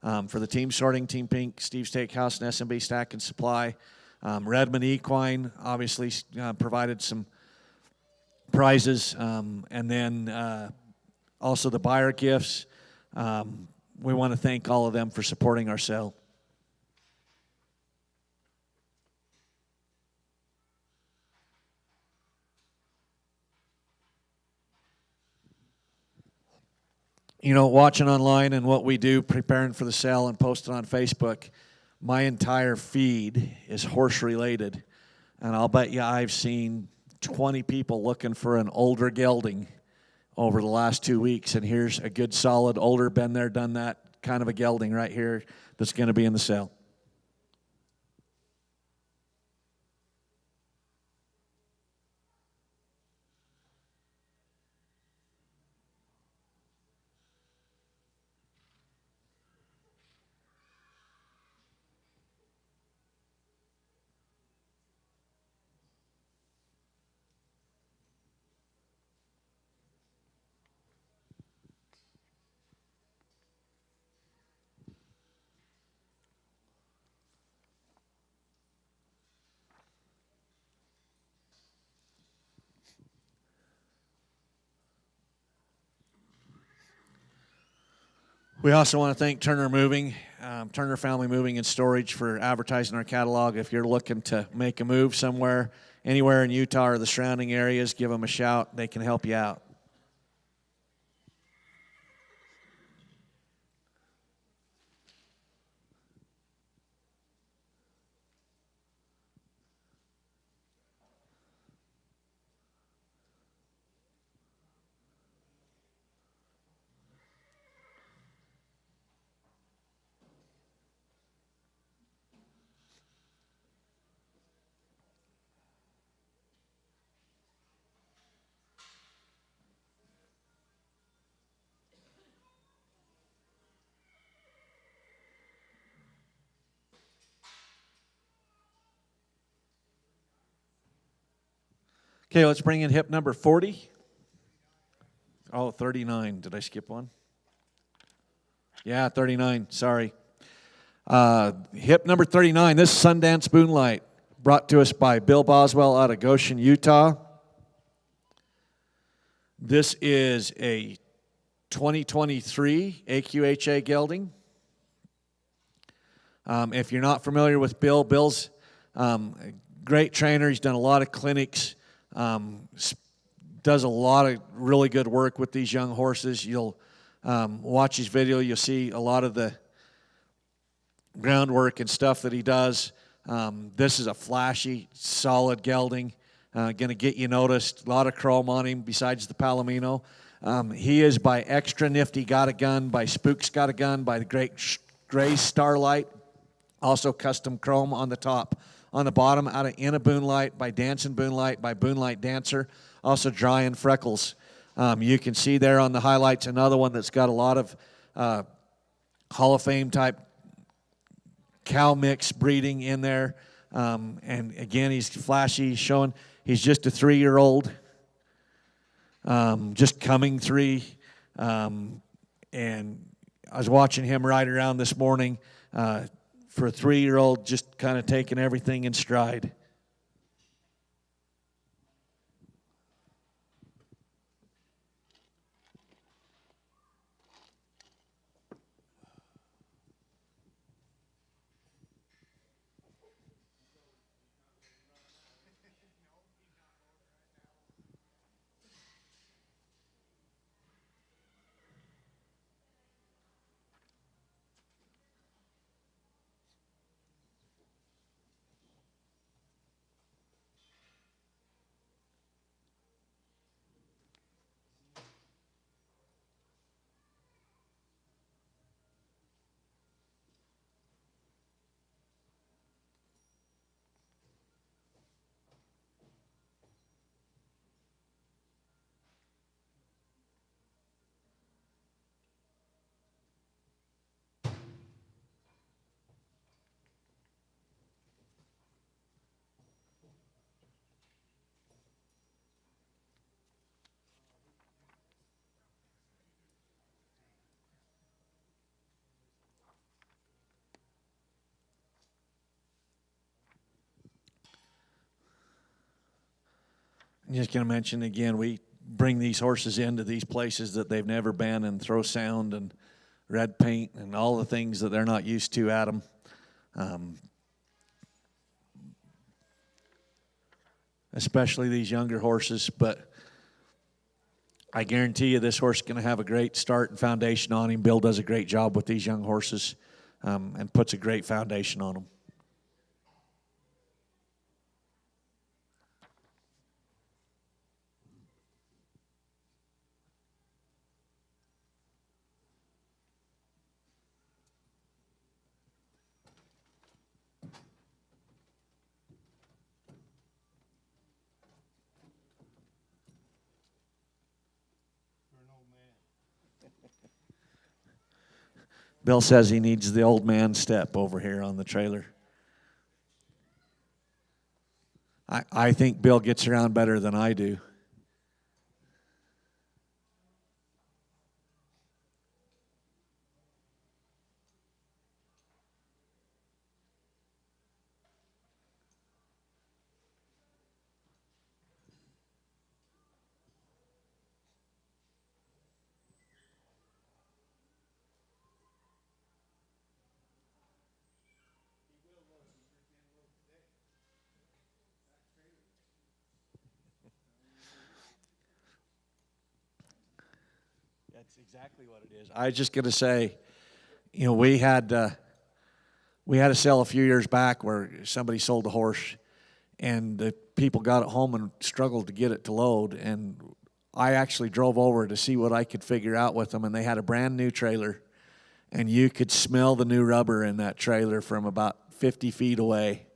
For the team sorting, Team Pink, Steve Steakhouse, and SMB Stack and Supply. Redmond Equine obviously provided some prizes. And then also the buyer gifts. We want to thank all of them for supporting our sale. You know, watching online and what we do, preparing for the sale and posting on Facebook, my entire feed is horse related. And I'll bet you I've seen 20 people looking for an older gelding over the last 2 weeks. And here's a good, solid, older, been there, done that kind of a gelding right here that's going to be in the sale. We also want to thank Turner Moving, Turner Family Moving and Storage for advertising our catalog. If you're looking to make a move somewhere, anywhere in Utah or the surrounding areas, give them a shout. They can help you out. Okay, let's bring in hip number 40. Oh, 39. Did I skip one? Yeah, 39. Sorry. Hip number 39. This is Sundance Moonlight, brought to us by Bill Boswell out of Goshen, Utah. This is a 2023 AQHA gelding. If you're not familiar with Bill, Bill's a great trainer. He's done a lot of clinics. Does a lot of really good work with these young horses. You'll watch his video, you'll see a lot of the groundwork and stuff that he does. This is a flashy, solid gelding. Going to get you noticed. A lot of chrome on him besides the Palomino. He is by Extra Nifty Got a Gun, by Spooks Got a Gun, by the Great Gray Starlight. Also custom chrome on the top. On the bottom, out of In a Boonlight, by Dancing Boonlight, by Boonlight Dancer. Also Drying Freckles. You can see there on the highlights another one that's got a lot of Hall of Fame type cow mix breeding in there. And again, he's flashy, showing he's just a 3-year-old, just coming 3. And I was watching him ride around this morning. For a 3-year-old, just kind of taking everything in stride. I'm just going to mention again, we bring these horses into these places that they've never been and throw sound and red paint and all the things that they're not used to at them. Especially these younger horses, but I guarantee you this horse is going to have a great start and foundation on him. Bill does a great job with these young horses and puts a great foundation on them. Bill says he needs the old man step over here on the trailer. I think Bill gets around better than I do. That's exactly what it is. I was just going to say, you know, we had a sale a few years back where somebody sold a horse, and the people got it home and struggled to get it to load, and I actually drove over to see what I could figure out with them, and they had a brand new trailer, and you could smell the new rubber in that trailer from about 50 feet away,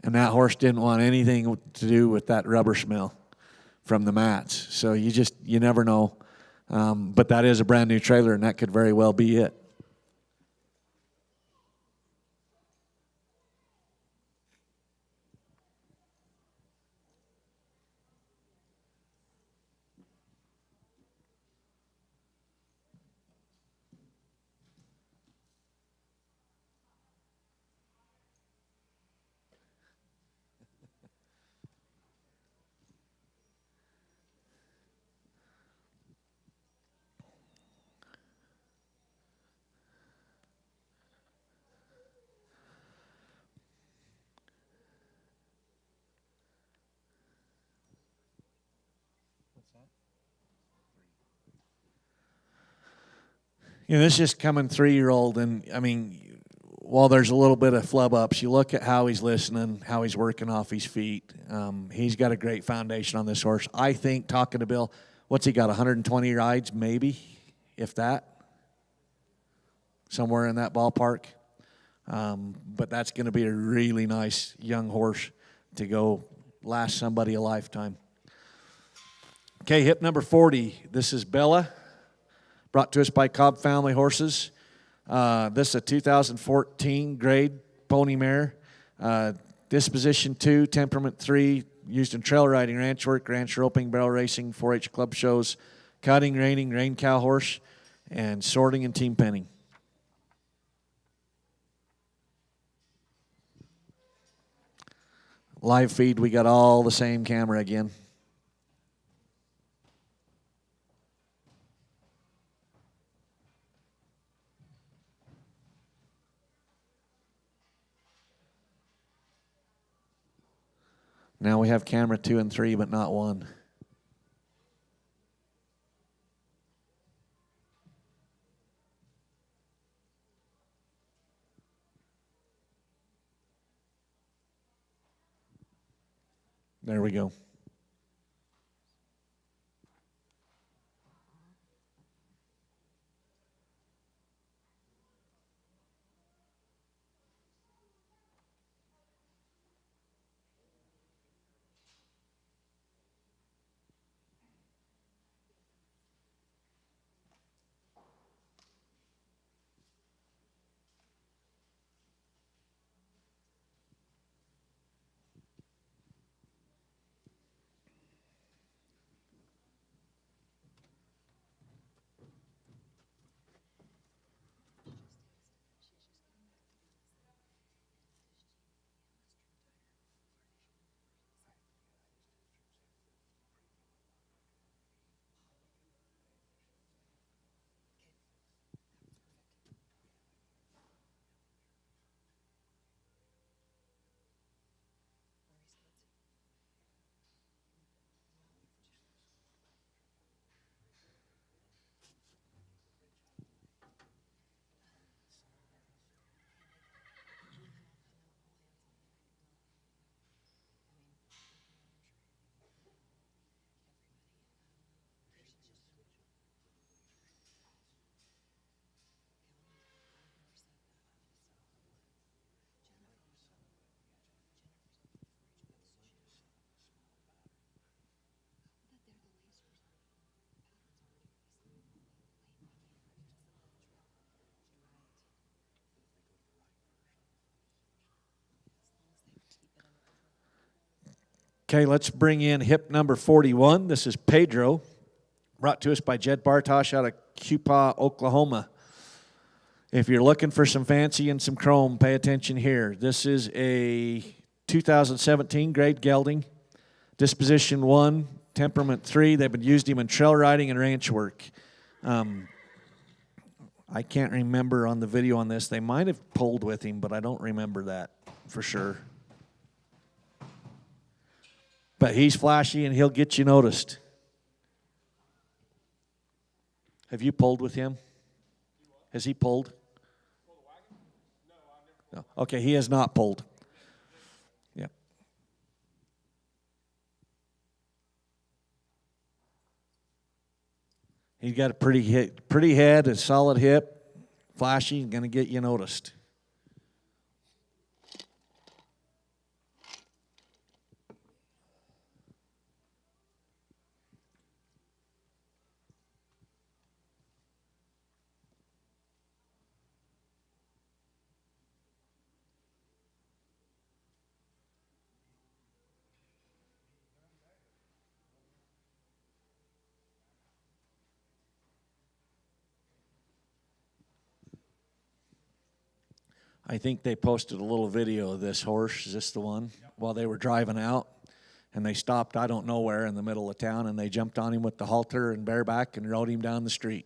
and that horse didn't want anything to do with that rubber smell from the mats. So you never know. But that is a brand new trailer, and that could very well be it. You know, this is just coming 3-year-old, and I mean, while there's a little bit of flub ups, you look at how he's listening, how he's working off his feet. He's got a great foundation on this horse. I think, talking to Bill, what's he got, 120 rides, maybe, if that? Somewhere in that ballpark. But that's going to be a really nice young horse to go last somebody a lifetime. Okay, hip number 40. This is Bella, brought to us by Cobb Family Horses. This is a 2014 grade pony mare. Disposition 2, temperament 3, used in trail riding, ranch work, ranch roping, barrel racing, 4-H club shows, cutting, reining, rein cow horse, and sorting and team penning. Live feed, we got all the same camera again. Now we have camera 2 and 3, but not 1. There we go. Okay, let's bring in hip number 41. This is Pedro, brought to us by Jed Bartosh out of Cupa, Oklahoma. If you're looking for some fancy and some chrome, pay attention here. This is a 2017 grade gelding, disposition 1, temperament 3. They've been used him in trail riding and ranch work. I can't remember on the video on this. They might have pulled with him, but I don't remember that for sure. But he's flashy and he'll get you noticed. Have you pulled with him? Has he pulled? No. Okay, he has not pulled. Yeah. He's got a pretty head, a solid hip, flashy, going to get you noticed. I think they posted a little video of this horse. Is this the one? Yep. While they were driving out, and they stopped, I don't know where, in the middle of town, and they jumped on him with the halter and bareback and rode him down the street.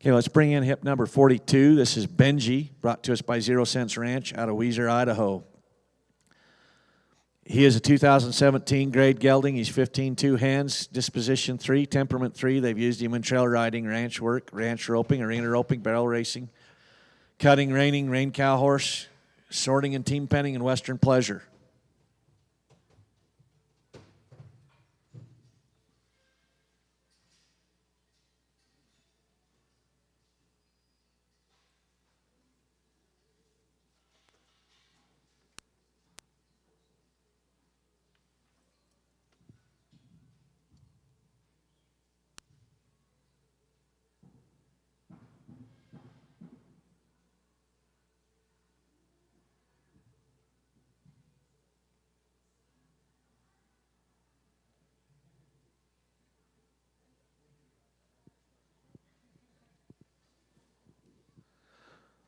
Okay, let's bring in hip number 42. This is Benji, brought to us by 0 Cents Ranch out of Weiser, Idaho. He is a 2017 grade gelding. He's 15-2 hands, disposition 3, temperament 3. They've used him in trail riding, ranch work, ranch roping, arena roping, barrel racing, cutting, reining, rein cow horse, sorting and team penning, and western pleasure.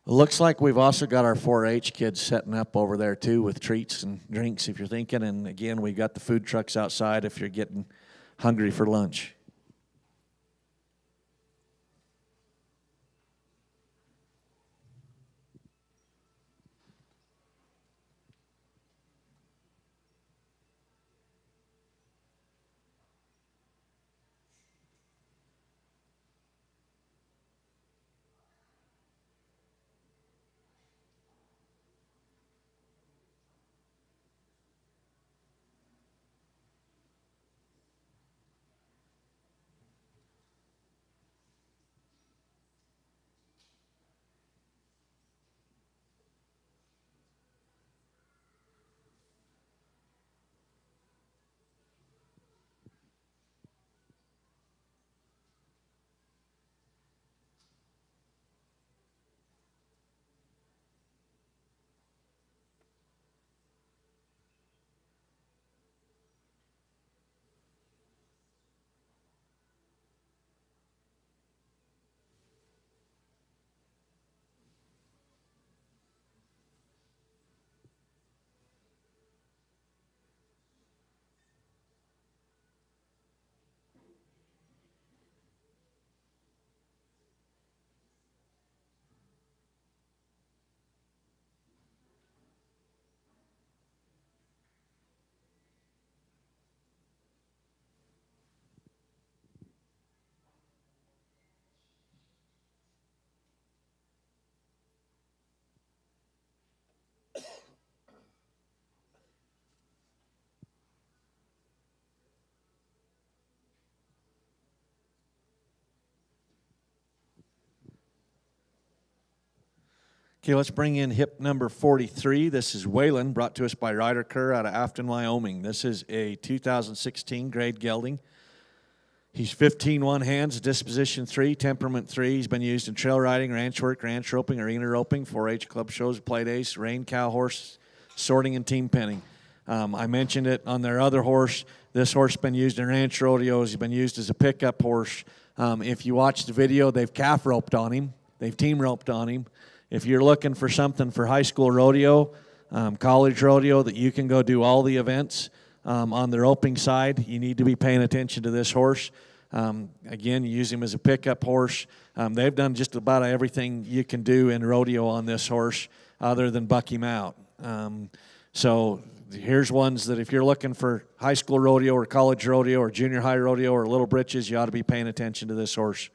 It looks like we've also got our 4-H kids setting up over there too with treats and drinks if you're thinking. And again, we've got the food trucks outside if you're getting hungry for lunch. Okay, let's bring in hip number 43. This is Waylon, brought to us by Ryder Kerr out of Afton, Wyoming. This is a 2016 grade gelding. He's 15 hands, disposition 3, temperament 3. He's been used in trail riding, ranch work, ranch roping, arena roping, 4-H club shows, play days, rein, cow horse, sorting, and team penning. I mentioned it on their other horse. This horse has been used in ranch rodeos. He's been used as a pickup horse. If you watch the video, they've calf roped on him. They've team roped on him. If you're looking for something for high school rodeo, college rodeo, that you can go do all the events on the roping side, you need to be paying attention to this horse. Again, you use him as a pickup horse. They've done just about everything you can do in rodeo on this horse other than buck him out. So here's ones that if you're looking for high school rodeo or college rodeo or junior high rodeo or little britches, you ought to be paying attention to this horse.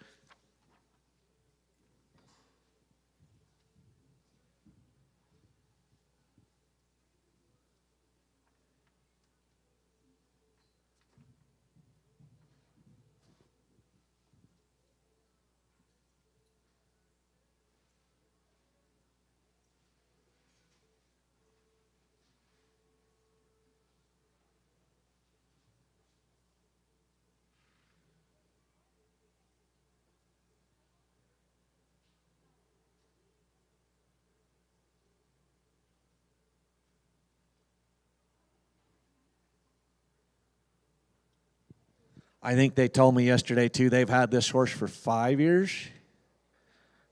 I think they told me yesterday, too, they've had this horse for 5 years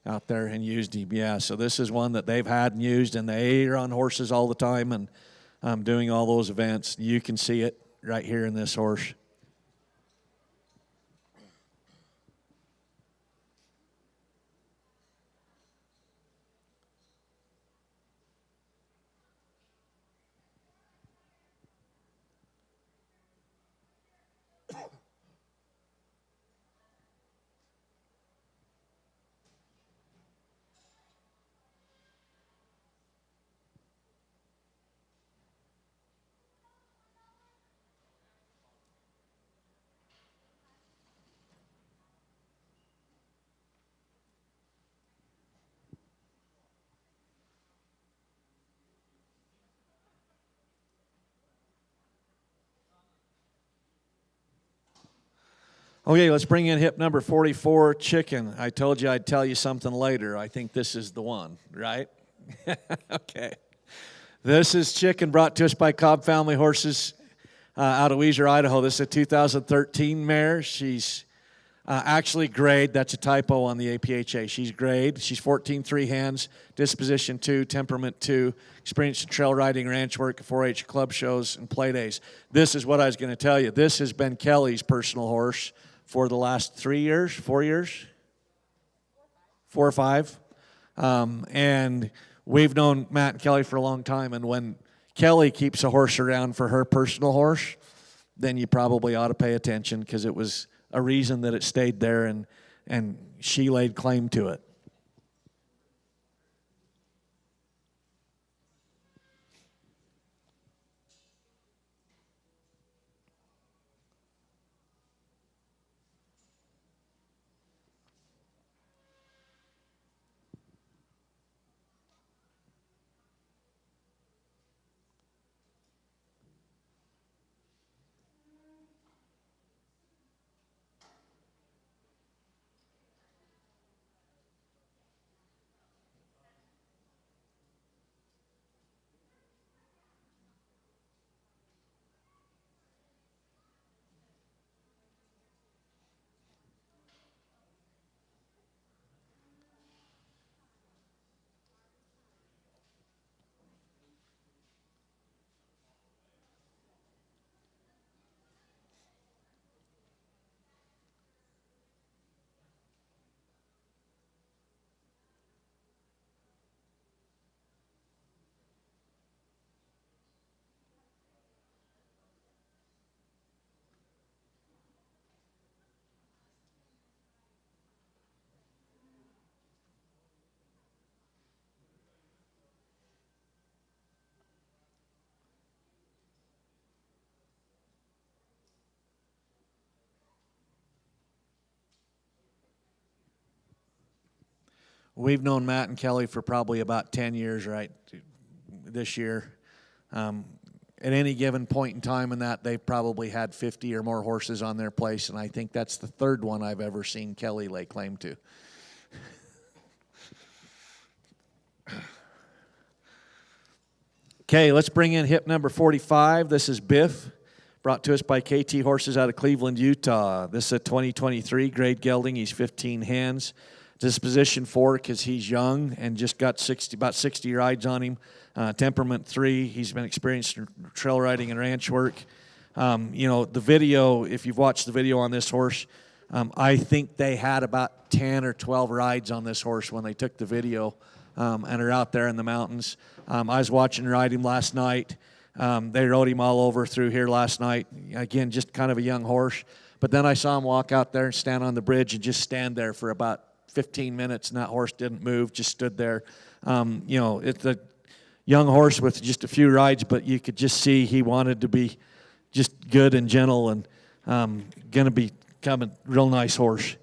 out there and used him. Yeah, so this is one that they've had and used, and they are on horses all the time and doing all those events. You can see it right here in this horse. Okay, let's bring in hip number 44, Chicken. I told you I'd tell you something later. I think this is the one, right? Okay. This is Chicken, brought to us by Cobb Family Horses out of Weiser, Idaho. This is a 2013 mare. She's actually grade. That's a typo on the APHA. She's grade. She's 14 hands, disposition 2, temperament 2, experience in trail riding, ranch work, 4-H club shows, and play days. This is what I was going to tell you. This has been Kelly's personal horse for the last 3 years, 4 years, 4 or 5. And we've known Matt and Kelly for a long time, and when Kelly keeps a horse around for her personal horse, then you probably ought to pay attention, because it was a reason that it stayed there, and she laid claim to it. We've known Matt and Kelly for probably about 10 years, right, this year. At any given point in time in that, they've probably had 50 or more horses on their place, and I think that's the third one I've ever seen Kelly lay claim to. Okay, let's bring in hip number 45. This is Biff, brought to us by KT Horses out of Cleveland, Utah. This is a 2023 grade gelding. He's 15 hands. Disposition 4 because he's young and just got about 60 rides on him. Temperament 3. He's been experienced in trail riding and ranch work. You know, the video, if you've watched the video on this horse, I think they had about 10 or 12 rides on this horse when they took the video and are out there in the mountains. I was watching her ride him last night. They rode him all over through here last night. Again, just kind of a young horse. But then I saw him walk out there and stand on the bridge and just stand there for about 15 minutes, and that horse didn't move, just stood there. You know, it's a young horse with just a few rides, but you could just see he wanted to be just good and gentle and going to become a real nice horse.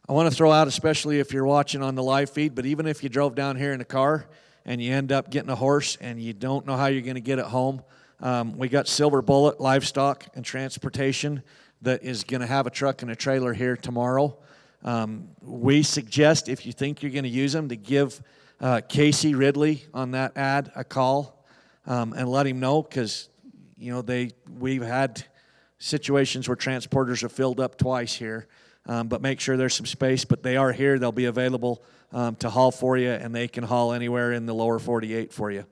I want to throw out, especially if you're watching on the live feed, but even if you drove down here in a car and you end up getting a horse and you don't know how you're going to get it home, we got Silver Bullet Livestock and Transportation that is going to have a truck and a trailer here tomorrow. We suggest, if you think you're going to use them, to give Casey Ridley on that ad a call and let him know, because you know we've had situations where transporters are filled up twice here. But make sure there's some space. But they are here. They'll be available to haul for you, and they can haul anywhere in the lower 48 for you.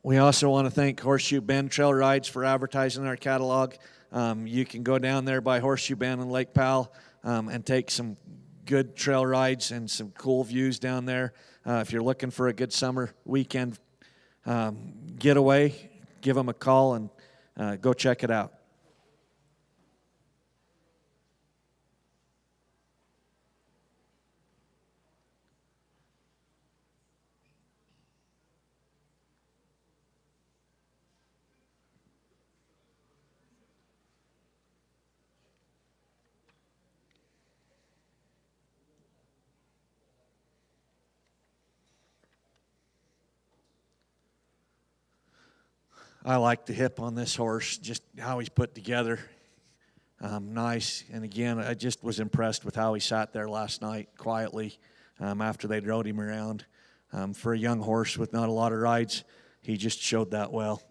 We also want to thank Horseshoe Bend Trail Rides for advertising our catalog. You can go down there by Horseshoe Bend and Lake Powell and take some good trail rides and some cool views down there. If you're looking for a good summer weekend getaway, give them a call and go check it out. I like the hip on this horse, just how he's put together. Nice. And again, I just was impressed with how he sat there last night quietly after they rode him around. For a young horse with not a lot of rides, he just showed that well.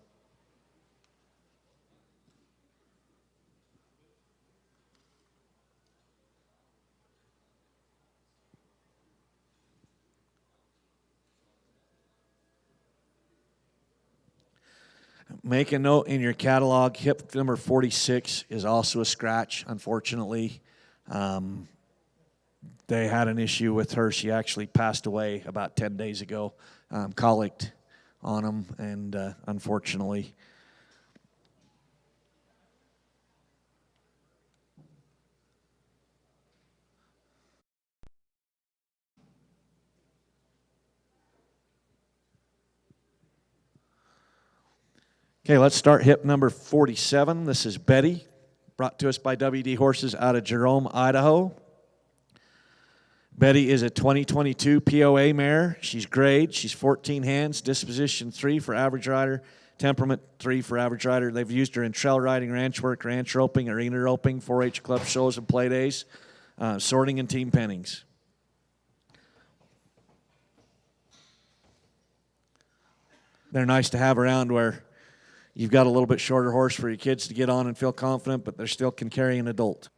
Make a note in your catalog, hip number 46 is also a scratch, unfortunately. They had an issue with her. She actually passed away about 10 days ago, colicked on them, and unfortunately. Okay, let's start hip number 47. This is Betty, brought to us by WD Horses out of Jerome, Idaho. Betty is a 2022 POA mare. She's grade. She's 14 hands, disposition 3 for average rider, temperament 3 for average rider. They've used her in trail riding, ranch work, ranch roping, arena roping, 4-H club shows and play days, sorting and team pennings. They're nice to have around where you've got a little bit shorter horse for your kids to get on and feel confident, but they still can carry an adult.